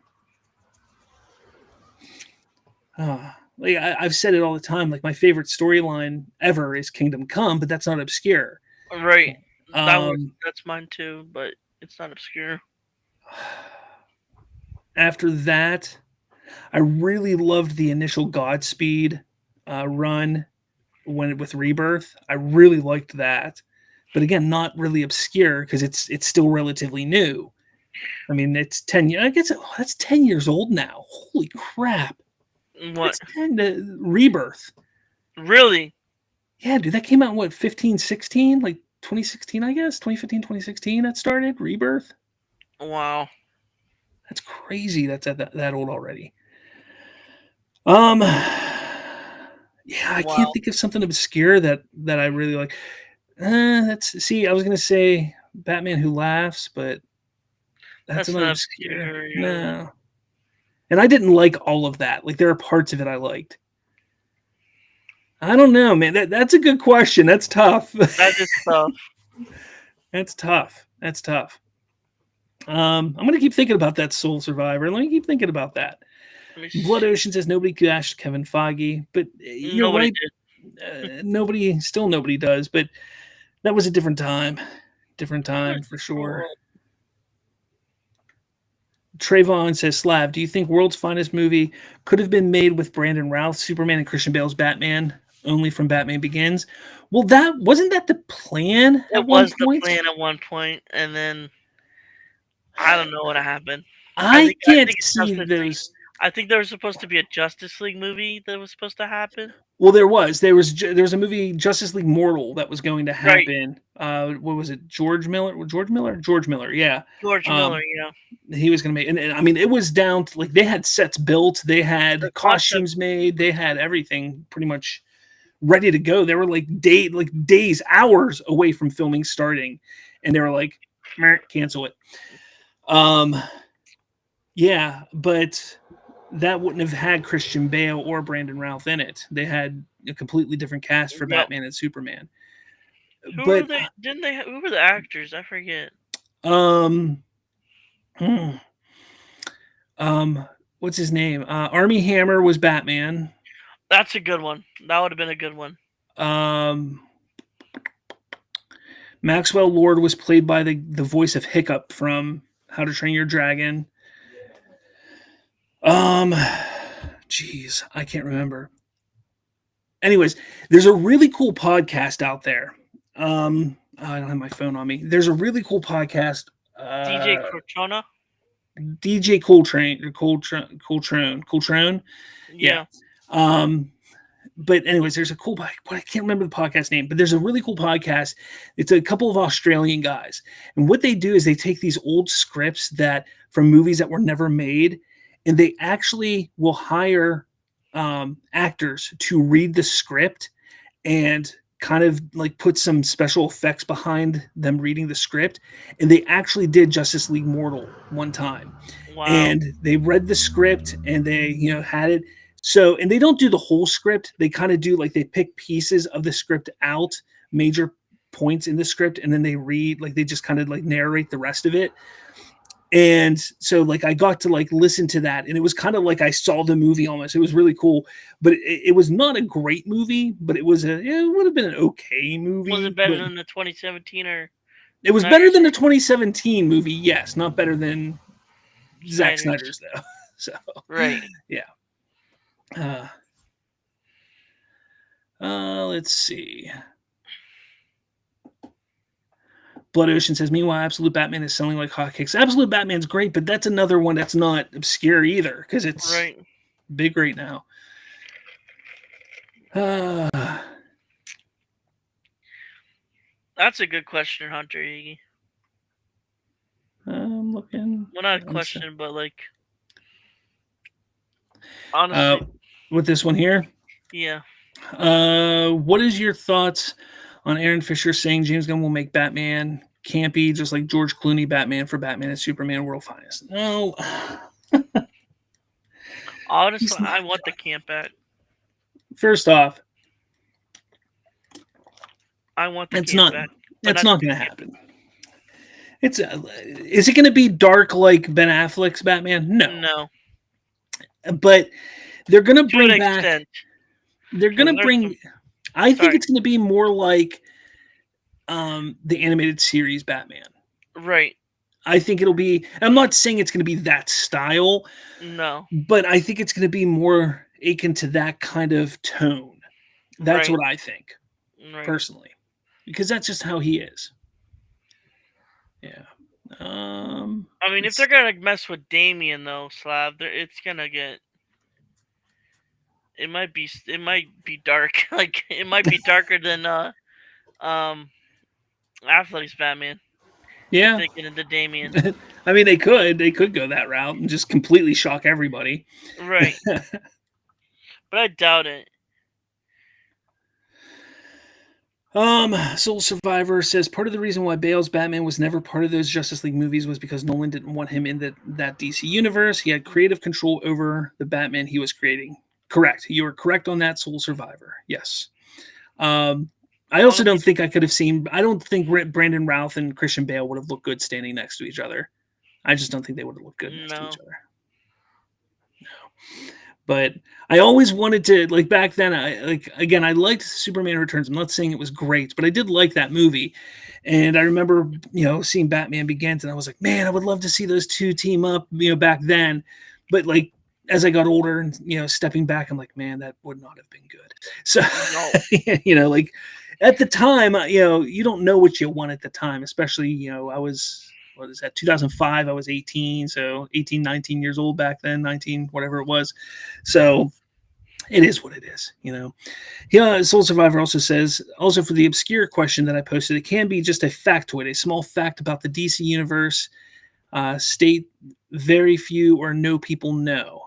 like I've said it all the time. Like my favorite storyline ever is Kingdom Come, but that's not obscure. Right. Um, That's mine too, but it's not obscure. After that, I really loved the initial Godspeed run when with Rebirth. I really liked that, but again, not really obscure because it's still relatively new. I mean, it's 10 years. I guess that's 10 years old now. Holy crap! What? That's 10 to Rebirth. Really? Yeah, dude, that came out in what 15, 16, like 2016, I guess 2015, 2016. That started Rebirth. Wow. That's crazy. That's that old already. Um, yeah, I can't Wow. think of something obscure that I really like. That's see, I was gonna say Batman Who Laughs, but that's That's not not obscure. obscure. No, and I didn't like all of that. Like there are parts of it I liked. I don't know, man. That's a good question. That's tough. That is tough. That's tough. That's tough. I'm gonna keep thinking about that Soul Survivor. Let me keep thinking about that. Let me Blood see. Ocean says nobody bashed Kevin Feige, but you're Nobody right. did. Nobody does. But that was a different time for sure. Oh, Trayvon says, Slav, do you think World's Finest movie could have been made with Brandon Routh, Superman, and Christian Bale's Batman only from Batman Begins? Well, that wasn't that the plan at it one was the point? plan at one point, and then I don't know what happened. I I can't think it's see Justice League. those. I think there was supposed to be a Justice League movie that was supposed to happen. Well, there was a movie Justice League Mortal that was going to Right. happen. What was it? George Miller? George Miller. Yeah. George Miller, Um, yeah. he was going to make, and I mean, it was down to like they had sets built, they The had concept. costumes made, they had everything pretty much ready to go. They were like days, hours away from filming starting, and they were like, "Meh, cancel it." Um, yeah, but that wouldn't have had Christian Bale or Brandon Routh in it. They had a completely different cast for Yep. Batman and Superman. Who were But they? Didn't they? Who were the actors? I forget. um, hmm, um, what's his name? Army Hammer was Batman. That's a good one. That would have been a good one. Um, Maxwell Lord was played by the voice of Hiccup from How to Train Your Dragon. Um, Jeez, I can't remember. Anyways, there's a really cool podcast out there. I don't have my phone on me. There's a really cool podcast. DJ Cortona. DJ Coltrane or Coltrane. Yeah. Yeah. But anyways, there's a cool. I can't remember the podcast name, but there's a really cool podcast. It's a couple of Australian guys, and what they do is they take these old scripts that from movies that were never made, and they actually will hire actors to read the script and kind of like put some special effects behind them reading the script. And they actually did Justice League Mortal one time, Wow. and they read the script and they had it. So, and they don't do the whole script. They kind of do like they pick pieces of the script out, major points in the script, and then they read, like they just kind of like narrate the rest of it. And so like I got to like listen to that, and it was kind of like I saw the movie almost. It was really cool, but it was not a great movie, but it would have been an okay Was movie. it better But than the 2017 or it was better Snyder's? than the 2017 movie, yes, not better than Zack Snyder's. Snyder's though. So Right. yeah. Uh, let's see. Blood Ocean says, meanwhile, Absolute Batman is selling like hotcakes. Absolute Batman's great, but that's another one that's not obscure either because it's Right. big right now. That's a good question, Hunter. Iggy. I'm looking. Well, not a I'm so- question, but like honestly, with this one here. yeah. What is your thoughts on Aaron Fisher saying James Gunn will make Batman campy, just like George Clooney Batman for Batman and Superman World Finest? No, Honestly, he's I not. want the camp back. First off, I want the it's camp not. back, but It's not not too going to camp. happen. It's is it going to be dark like Ben Affleck's Batman? No, No, but they're going to to an bring back. extent, They're going because to there's bring. some. I think Sorry, it's going to be more like the animated series Batman. right? I think it'll be. I'm not saying it's going to be that style, No, but I think it's going to be more akin to that kind of tone. That's right, what I think right. personally, because that's just how he is. Yeah. I mean, if they're gonna mess with Damien though, it's gonna get. It might be dark. Like it might be darker than um Affleck's Batman. If yeah. they get into Damien, I mean, they could go that route and just completely shock everybody. right? But I doubt it. Soul Survivor says part of the reason why Bale's Batman was never part of those Justice League movies was because Nolan didn't want him in that DC universe. He had creative control over the Batman he was creating. Correct. You are correct on that, Soul Survivor. Yes. I also don't think I could have seen. I don't think Brandon Routh and Christian Bale would have looked good standing next to each other. I just don't think they would have looked good next to No, each other. But I always wanted to, like, back then. I liked Superman Returns. I'm not saying it was great, but I did like that movie. And I remember, seeing Batman Begins, and I was like, man, I would love to see those two team up, back then. But like as I got older and stepping back, I'm like, man, that would not have been good. So no, like at the time, you don't know what you want at the time, especially I was. What is that? 2005. I was 18, so 18, 19 years old back then, 19, whatever it was. So it is what it is, Yeah, Soul Survivor also says, also for the obscure question that I posted, it can be just a factoid, a small fact about the DC universe, state very few or no people know.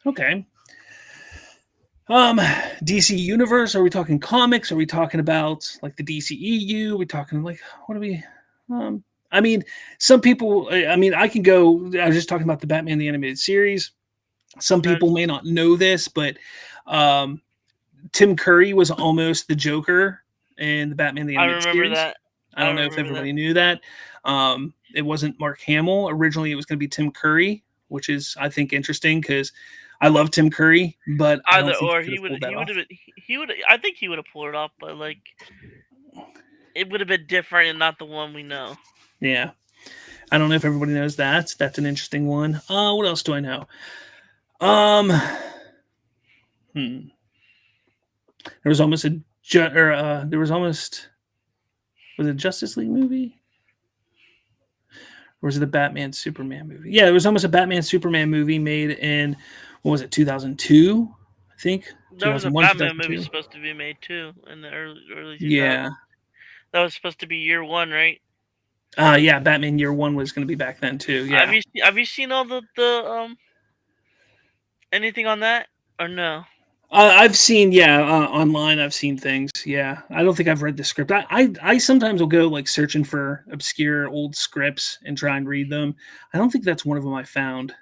Okay. DC universe, are we talking comics? Are we talking about like the DCEU? Are we talking like, what are we, I mean, some people, I can go, I was just talking about the Batman the Animated Series. Some people may not know this, but Tim Curry was almost the Joker in the Batman the I Animated remember Series. that. I don't know if everybody knew that. It wasn't Mark Hamill. Originally, it was going to be Tim Curry, which is, I think, interesting because I love Tim Curry, but I don't think he would have pulled that off. He would. I think he would have pulled it off, but like, it would have been different and not the one we know. Yeah. I don't know if everybody knows that. That's an interesting one. What else do I know? There was almost a was it a Justice League movie? Or was it a Batman Superman movie? Yeah, there was almost a Batman Superman movie made in, what was it, 2002? I think. There was a 2001, Batman movie 2002. supposed to be made too in the early 2000s. Yeah. That was supposed to be year one, right? Yeah, Batman Year One was going to be back then too. Yeah. Have you seen all the anything on that or no? I've seen, online. I've seen things. Yeah, I don't think I've read the script. I sometimes will go like searching for obscure old scripts and try and read them. I don't think that's one of them I found.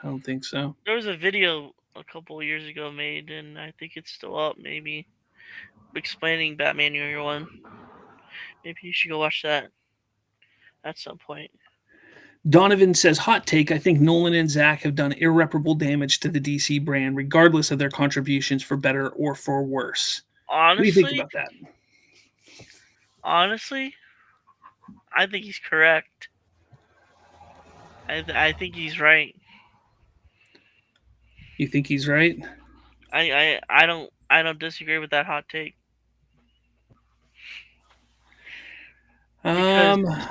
I don't think so. There was a video a couple of years ago made, and I think it's still up. Maybe explaining Batman Year One. Maybe you should go watch that at some point. Donovan says, hot take, I think Nolan and Zach have done irreparable damage to the DC brand, regardless of their contributions for better or for worse. What do you think about that? Honestly, I think he's correct. I think he's right. You think he's right? I don't disagree with that hot take.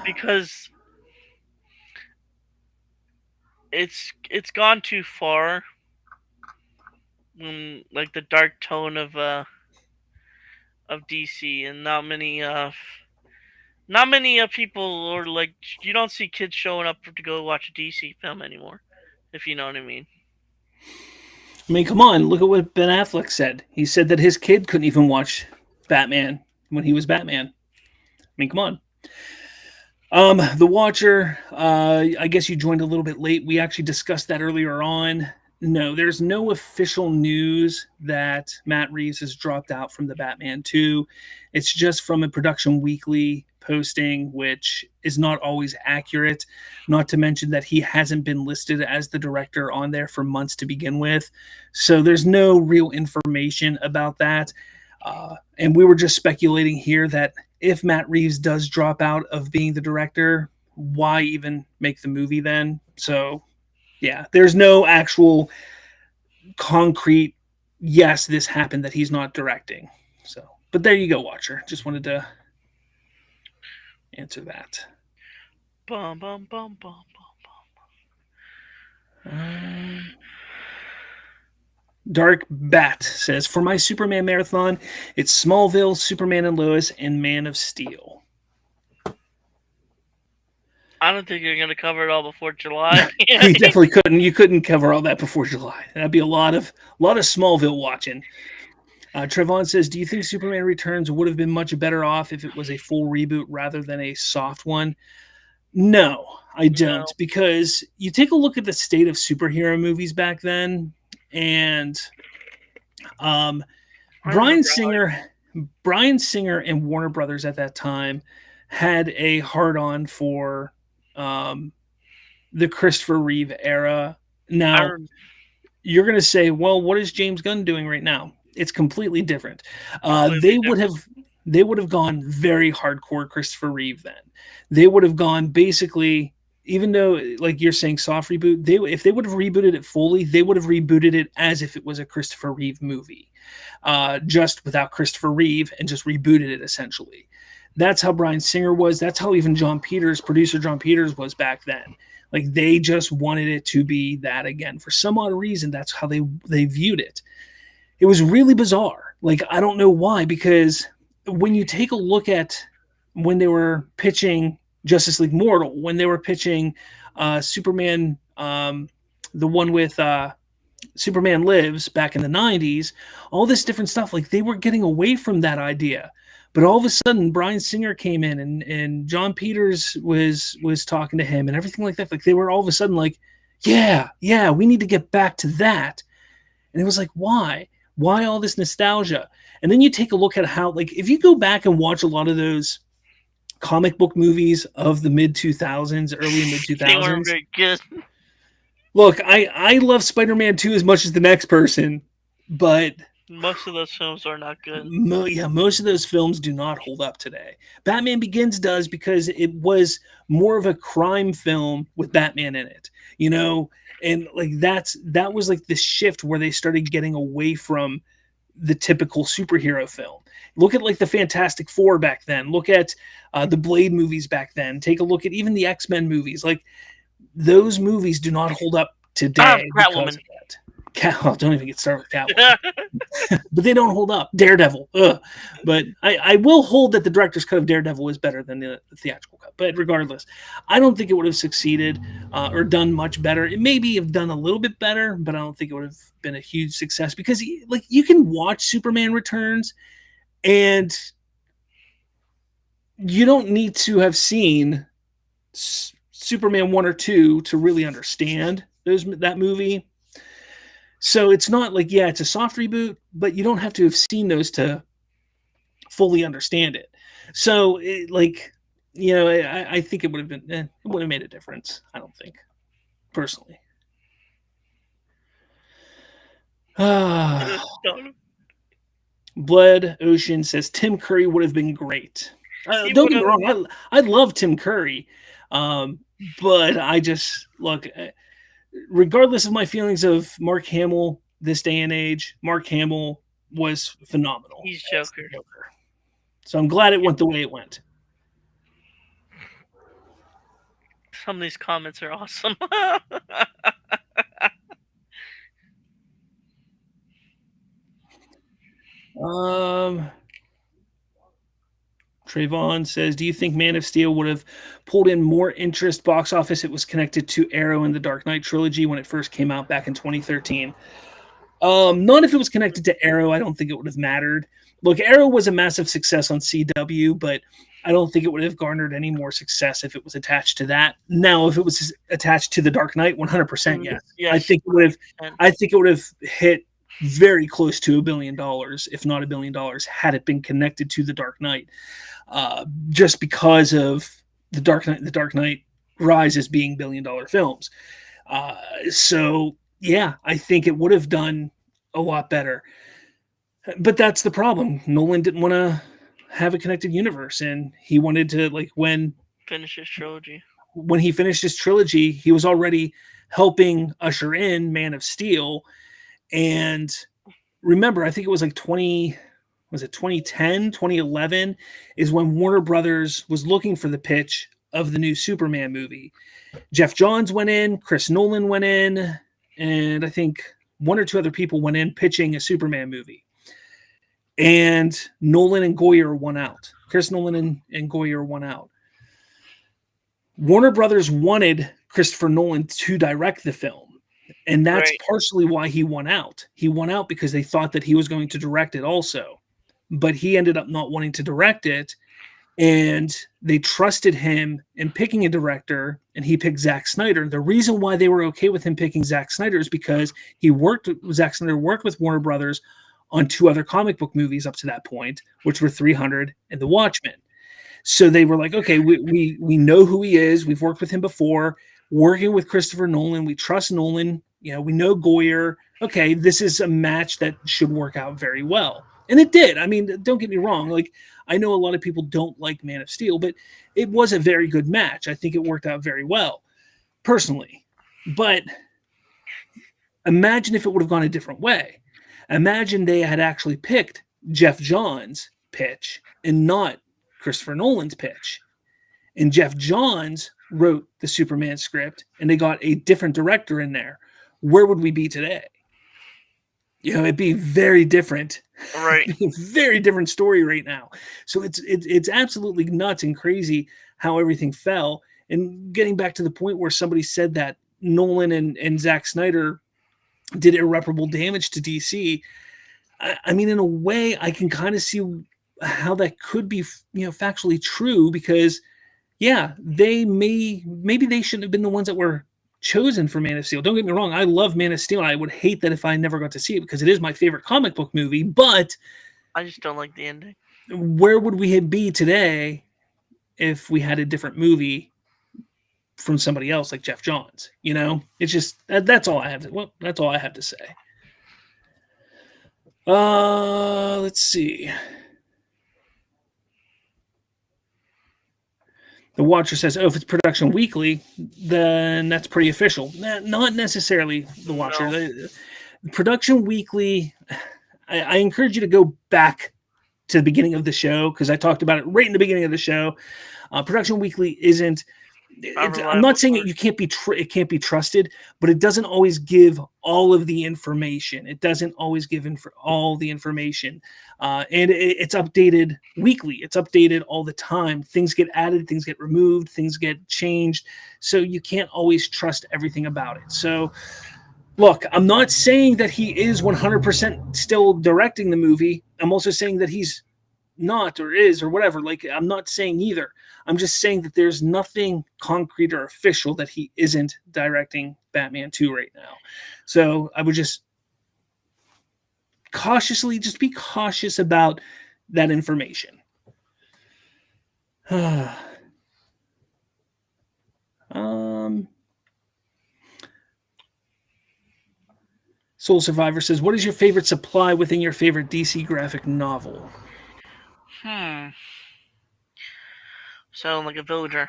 Because it's gone too far. Like the dark tone of DC, and not many Not many people, or like, you don't see kids showing up to go watch a DC film anymore, if you know what I mean. I mean, come on, look at what Ben Affleck said. He said that his kid couldn't even watch Batman when he was Batman. I mean, come on. The Watcher, I guess you joined a little bit late. We actually discussed that earlier on. No, there's no official news that Matt Reeves has dropped out from the Batman 2. It's just from a Production Weekly posting, which is not always accurate. Not to mention that he hasn't been listed as the director on there for months to begin with. So there's no real information about that. And we were just speculating here that if Matt Reeves does drop out of being the director, why even make the movie then? So, yeah, there's no actual concrete, yes, this happened that he's not directing. So, but there you go, Watcher. Just wanted to answer that. Bum bum bum bum bum. Dark Bat says, for my Superman marathon, it's Smallville, Superman and Lois, and Man of Steel. I don't think you're gonna cover it all before July. You definitely couldn't. You couldn't cover all that before July. That'd be a lot of Smallville watching. Trevon says, do you think Superman Returns would have been much better off if it was a full reboot rather than a soft one? No, I don't. No. Because you take a look at the state of superhero movies back then, and Bryan Singer and Warner Brothers at that time had a hard-on for the Christopher Reeve era. Now, you're going to say, well, what is James Gunn doing right now? It's completely different. They would have gone very hardcore Christopher Reeve then. They would have gone basically, even though, like you're saying, soft reboot, if they would have rebooted it fully, they would have rebooted it as if it was a Christopher Reeve movie, just without Christopher Reeve, and just rebooted it essentially. That's how Bryan Singer was. That's how even producer John Peters was back then. Like, they just wanted it to be that again. For some odd reason, that's how they viewed it. It was really bizarre. Like, I don't know why, because when you take a look at when they were pitching Justice League Mortal, when they were pitching Superman, the one with Superman Lives back in the 90s, all this different stuff, like, they were getting away from that idea. But all of a sudden, Bryan Singer came in, and John Peters was talking to him and everything like that. Like, they were all of a sudden like, yeah, we need to get back to that. And it was like, why? Why all this nostalgia? And then you take a look at how, like, if you go back and watch a lot of those comic book movies of the mid-2000s, early mid-2000s. They weren't very good. Look, I love Spider-Man 2 as much as the next person, but most of those films are not good. Most of those films do not hold up today. Batman Begins does, because it was more of a crime film with Batman in it, you know, and like that was like the shift where they started getting away from the typical superhero film. Look at like the Fantastic Four back then. Look at the Blade movies back then. Take a look at even the X-Men movies. Like, those movies do not hold up today. Catwoman. Don't even get started with Catwoman. But they don't hold up. Daredevil. Ugh. But I will hold that the director's cut of Daredevil is better than the theatrical cut. But regardless, I don't think it would have succeeded or done much better. It maybe have done a little bit better, but I don't think it would have been a huge success, because like, you can watch Superman Returns and you don't need to have seen Superman 1 or 2 to really understand that movie. So it's not like, yeah, it's a soft reboot, but you don't have to have seen those to fully understand it. So, I think it would have been, it would have made a difference. I don't think, personally. Blood Ocean says Tim Curry would have been great. Don't get me wrong, I love Tim Curry, but I just look. Regardless of my feelings of Mark Hamill this day and age, Mark Hamill was phenomenal. He's Joker. So I'm glad it went the way it went. Some of these comments are awesome. Trayvon says, do you think Man of Steel would have pulled in more interest box office? It was connected to Arrow and the Dark Knight trilogy when it first came out back in 2013. Not if it was connected to Arrow. I don't think it would have mattered. Look, Arrow was a massive success on CW, but I don't think it would have garnered any more success if it was attached to that. Now, if it was attached to the Dark Knight, 100% yes. Yes. I think it would have hit very close to $1 billion, if not $1 billion, had it been connected to the Dark Knight. Just because of the Dark Knight Rises being $1 billion films. So yeah, I think it would have done a lot better. But that's the problem. Nolan didn't want to have a connected universe, and he wanted to, like, finish his trilogy. When he finished his trilogy, he was already helping usher in Man of Steel. And remember, I think it was like 2010, 2011 is when Warner Brothers was looking for the pitch of the new Superman movie. Jeff Johns went in, Chris Nolan went in, and I think one or two other people went in pitching a Superman movie. And Nolan and Goyer won out. Chris Nolan and Goyer won out. Warner Brothers wanted Christopher Nolan to direct the film. And that's partially why he won out. He won out because they thought that he was going to direct it also. But he ended up not wanting to direct it. And they trusted him in picking a director, and he picked Zack Snyder. The reason why they were okay with him picking Zack Snyder is because Zack Snyder worked with Warner Brothers on two other comic book movies up to that point, which were 300 and The Watchmen. So they were like, okay, we know who he is. We've worked with him before. Working with Christopher Nolan, we trust Nolan. You know, we know Goyer. Okay, this is a match that should work out very well. And it did. I mean, don't get me wrong. Like, I know a lot of people don't like Man of Steel, but it was a very good match. I think it worked out very well, personally. But imagine if it would have gone a different way. Imagine they had actually picked Jeff Johns' pitch and not Christopher Nolan's pitch. And Jeff Johns wrote the Superman script, and they got a different director in there. Where would we be today? You know, it'd be very different. Right. Very different story right now. So it's absolutely nuts and crazy how everything fell. And getting back to the point where somebody said that Nolan and Zack Snyder did irreparable damage to DC. I mean, in a way, I can kind of see how that could be, you know, factually true, because yeah, maybe they shouldn't have been the ones that were chosen for Man of Steel. Don't get me wrong, I love Man of Steel, and I would hate that if I never got to see it, because it is my favorite comic book movie. But I just don't like the ending. Where would we be today if we had a different movie from somebody else like Jeff Johns? You know, it's just that's all I have to say. Let's see. The Watcher says, "Oh, if it's Production Weekly, then that's pretty official." Not necessarily, The Watcher. No. The Production Weekly, I encourage you to go back to the beginning of the show, because I talked about it right in the beginning of the show. Production Weekly isn't. I'm not saying it can't be trusted, but it doesn't always give all of the information. It doesn't always give all the information, and it's updated weekly. It's updated all the time. Things get added, things get removed, things get changed. So you can't always trust everything about it. So, look, I'm not saying that he is 100% still directing the movie. I'm also saying that he's not, or is, or whatever. Like, I'm not saying either. I'm just saying that there's nothing concrete or official that he isn't directing Batman 2 right now. So I would just be cautious about that information. Soul Survivor says, "What is your favorite supply within your favorite DC graphic novel?" Sound like a villager.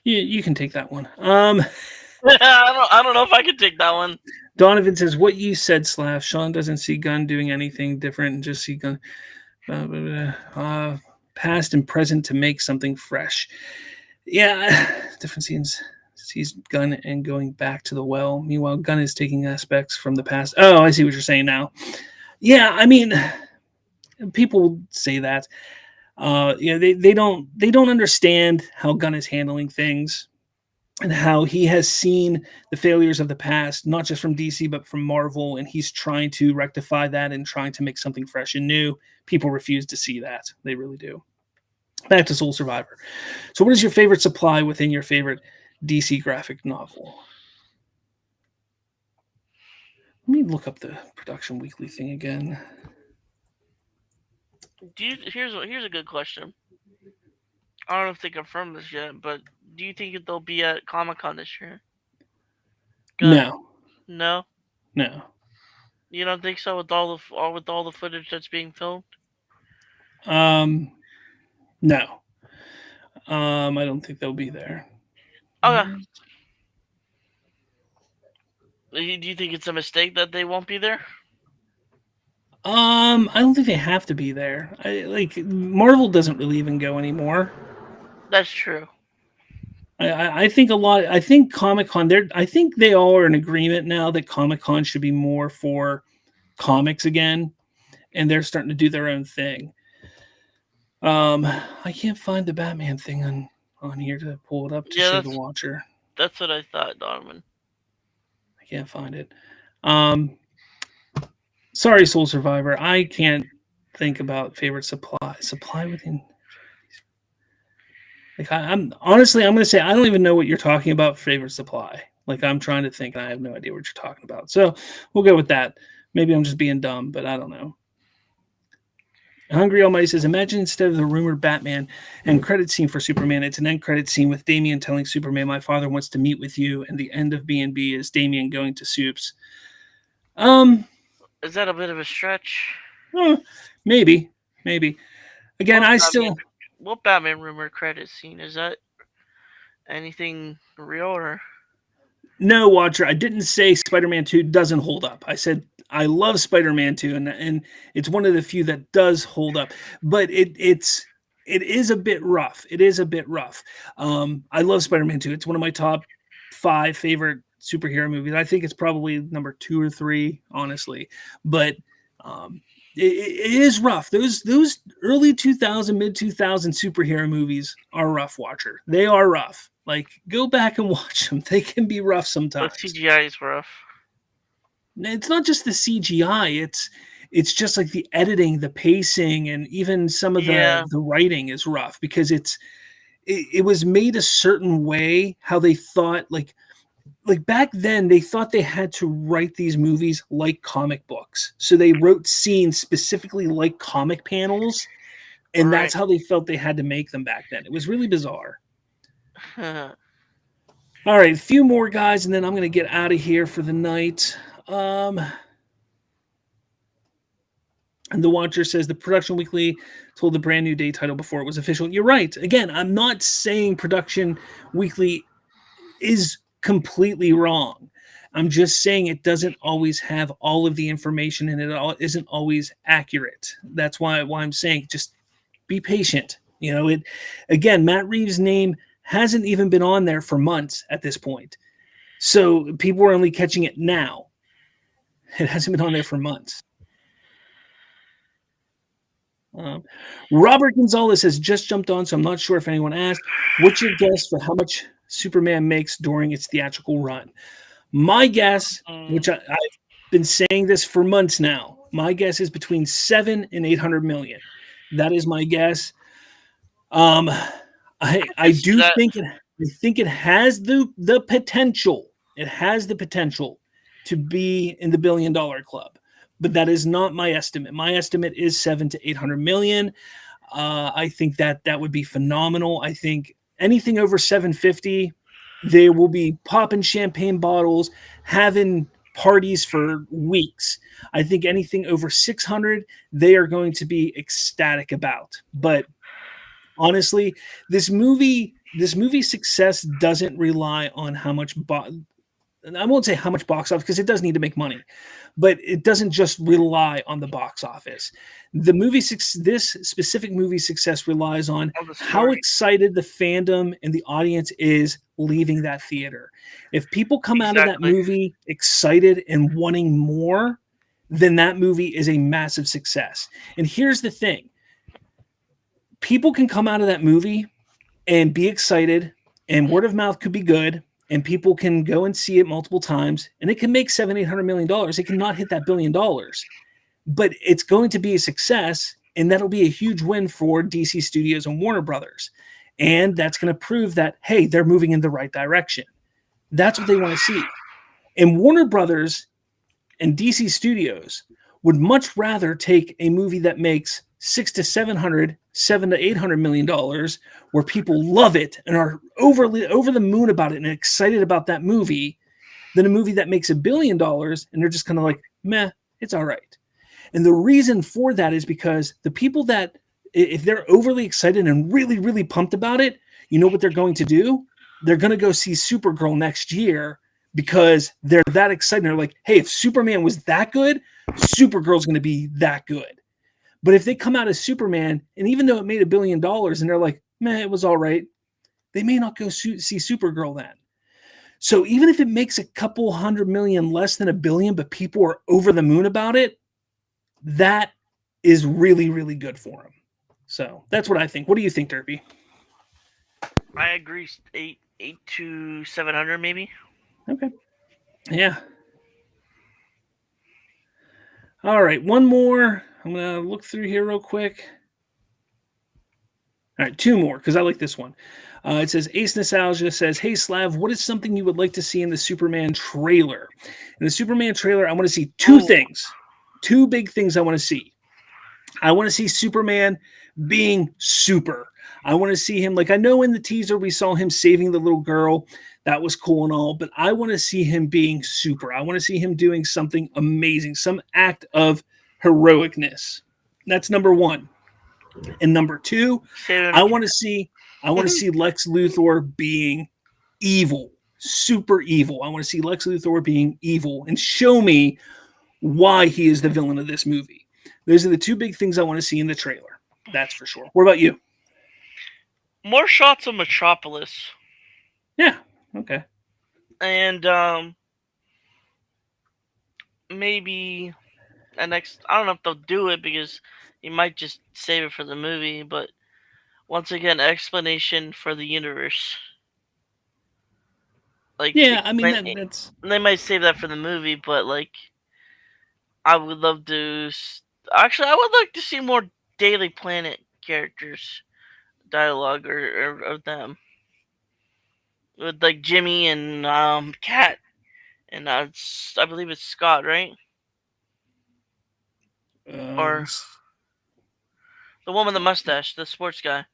You can take that one. I don't know if I can take that one. Donovan says, "What you said, Slav. Sean doesn't see Gunn doing anything different, and just see Gunn past and present to make something fresh." Yeah, different scenes. Sees Gunn and going back to the well. Meanwhile, Gunn is taking aspects from the past. Oh, I see what you're saying now. Yeah, I mean, people say that. They don't understand how Gunn is handling things and how he has seen the failures of the past, not just from DC but from Marvel, and he's trying to rectify that and trying to make something fresh and new. People refuse to see that. They really do. Back to Soul Survivor. So, what is your favorite supply within your favorite DC graphic novel? Let me look up the Production Weekly thing again. Here's a good question. I don't know if they confirmed this yet, but do you think they'll be at Comic-Con this year? No. No. No. You don't think so with all the footage that's being filmed? No. I don't think they'll be there. Okay. Do you think it's a mistake that they won't be there? I don't think they have to be there. Marvel doesn't really even go anymore. That's true. I think a lot. I think Comic-Con. I think they all are in agreement now that Comic-Con should be more for comics again, and they're starting to do their own thing. I can't find the Batman thing on here to pull it up to show the watcher. That's what I thought, Donovan. I can't find it. Sorry, Soul Survivor. I can't think about favorite supply within. I'm going to say I don't even know what you're talking about. Favorite supply. I'm trying to think, and I have no idea what you're talking about. So we'll go with that. Maybe I'm just being dumb, but I don't know. Hungry Almighty says, imagine instead of the rumored Batman and credit scene for Superman, it's an end credit scene with Damian telling Superman, "My father wants to meet with you," and the end of B&B is Damian going to Supes. Is that a bit of a stretch? Maybe. Again, what Batman rumor credit scene is that? Anything real or? No, Watcher. I didn't say Spider-Man 2 doesn't hold up. I said I love Spider-Man 2, and it's one of the few that does hold up. But it is a bit rough. It is a bit rough. I love Spider-Man 2. It's one of my top 5 favorite superhero movies. I think it's probably number 2 or 3, honestly. But it is rough. Those early 2000, mid 2000 superhero movies are rough, Watcher. They are rough. Go back and watch them. They can be rough sometimes. The CGI is rough. It's not just the CGI. It's just the editing, the pacing, and even some of the writing is rough because it was made a certain way. How they thought, back then, they thought they had to write these movies like comic books. So they wrote scenes specifically like comic panels, and that's how they felt they had to make them back then. It was really bizarre. All right, a few more guys, and then I'm going to get out of here for the night. And the Watcher says the Production Weekly told the brand new day title before it was official. You're right. Again, I'm not saying Production Weekly is completely wrong. I'm just saying it doesn't always have all of the information, and it isn't always accurate. That's why I'm saying just be patient. Again, Matt Reeves' name hasn't even been on there for months at this point. So people are only catching it now. It hasn't been on there for months. Robert Gonzalez has just jumped on, so I'm not sure if anyone asked. What's your guess for how much Superman makes during its theatrical run? My guess, which I've been saying this for months now, my guess is between 700 and 800 million. That is my guess. I think it has the potential. It has the potential to be in the $1 billion club, but that is not my estimate. My estimate is 700 to 800 million. I think that would be phenomenal. I think anything over 750, they will be popping champagne bottles, having parties for weeks. I think anything over 600, they are going to be ecstatic about. But honestly, this movie success doesn't rely on how much I won't say how much box office because it does need to make money, but it doesn't just rely on the box office. This specific movie success relies on how excited the fandom and the audience is leaving that theater. If people come out of that movie excited and wanting more, then that movie is a massive success. And here's the thing. People can come out of that movie and be excited, and word of mouth could be good, and people can go and see it multiple times, and it can make $700-800 million. It cannot hit that $1 billion, but it's going to be a success, and that'll be a huge win for DC Studios and Warner Brothers. And that's going to prove that, hey, they're moving in the right direction. That's what they want to see. And Warner Brothers and DC Studios would much rather take a movie that makes $700 to $800 million, where people love it and are over the moon about it and excited about that movie, than a movie that makes $1 billion and they're just kind of like, meh, it's all right. And the reason for that is because the people that, if they're overly excited and really, really pumped about it, you know what they're going to do? They're going to go see Supergirl next year because they're that excited. They're like, hey, if Superman was that good, Supergirl's going to be that good. But if they come out as Superman, and even though it made $1 billion and they're like, man, it was all right, they may not go see Supergirl then. So even if it makes a couple $100 million less than $1 billion, but people are over the moon about it, that is really, really good for them. So that's what I think. What do you think, Derpy? I agree. 8 to 700 maybe. Okay. Yeah. All right. One more. I'm going to look through here real quick. All right. Two more because I like this one. It says Ace Nostalgia says, hey, Slav, what is something you would like to see in the Superman trailer? In the Superman trailer, I want to see two things. Two big things I want to see. I want to see Superman being super. I want to see him, like I know in the teaser we saw him saving the little girl. That was cool and all, but I want to see him being super. I want to see him doing something amazing, some act of heroicness. That's number one. And number two, I want to see Lex Luthor being evil, super evil. I want to see Lex Luthor being evil and show me why he is the villain of this movie. Those are the two big things I want to see in the trailer. That's for sure. What about you? More shots of Metropolis. Yeah. Okay. And maybe I don't know if they'll do it because you might just save it for the movie, but once again, explanation for the universe. Like, yeah, I mean that's they might save that for the movie, but like, I would love to. Actually, I would like to see more Daily Planet characters dialogue or of them with like Jimmy and Kat and I believe it's Scott, right? Or the one with the mustache, the sports guy.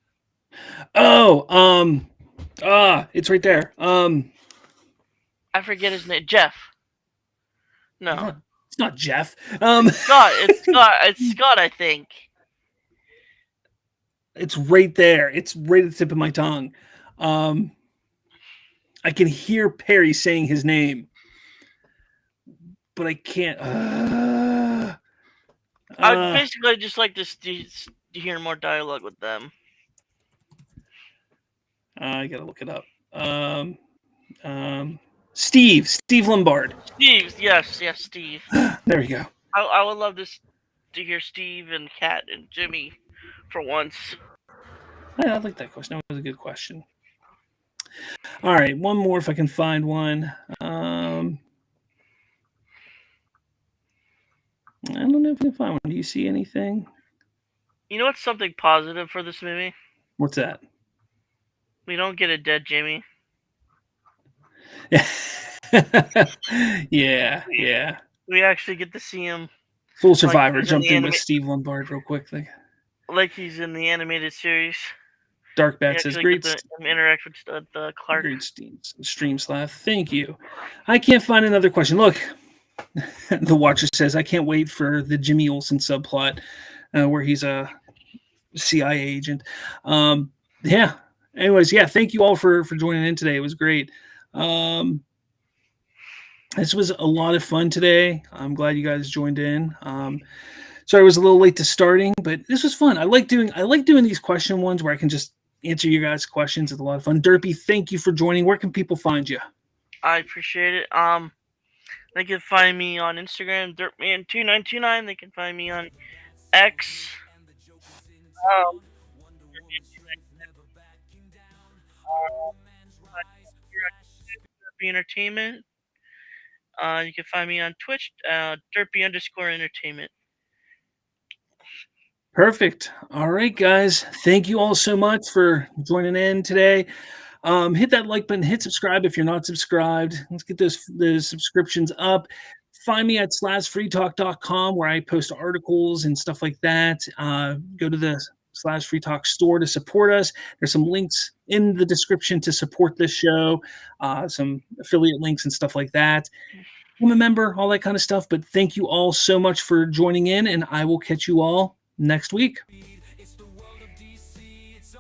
It's right there. I forget his name. Jeff. No, it's not Jeff. Scott. It's Scott. It's Scott, I think. It's right there. It's right at the tip of my tongue. I can hear Perry saying his name, but I can't. I'd basically just like to hear more dialogue with them. I gotta look it up. Steve Lombard. Steve, yes, Steve. There you go. I would love to hear Steve and Kat and Jimmy for once. I like that question. That was a good question. All right, one more if I can find one. I don't know if I can find one. Do you see anything? You know what's something positive for this movie? What's that? We don't get a dead Jimmy. yeah. We actually get to see him. Full Survivor jumped in with Steve Lombard real quick. Like he's in the animated series. Dark Bat says, great. Interact with the Clark. Great stream Slav. Thank you. I can't find another question. Look, the Watcher says, I can't wait for the Jimmy Olsen subplot where he's a CIA agent. Yeah. Anyways, yeah, thank you all for joining in today. It was great. This was a lot of fun today. I'm glad you guys joined in. Sorry I was a little late to starting, but this was fun. I like doing these question ones where I can just answer your guys' questions. It's a lot of fun. Derpy, thank you for joining. Where can people find you? I appreciate it. They can find me on Instagram, DirtMan2929. They can find me on X. Um, Derpy Entertainment. You can find me on Twitch, Derpy_entertainment. Perfect. All right, guys. Thank you all so much for joining in today. Hit that like button, hit subscribe if you're not subscribed. Let's get those subscriptions up. Find me at slashfreetalk.com where I post articles and stuff like that. Go to the Slash Free Talk store to support us. There's some links in the description to support this show, some affiliate links and stuff like that. I'm a member, all that kind of stuff. But thank you all so much for joining in, and I will catch you all next week.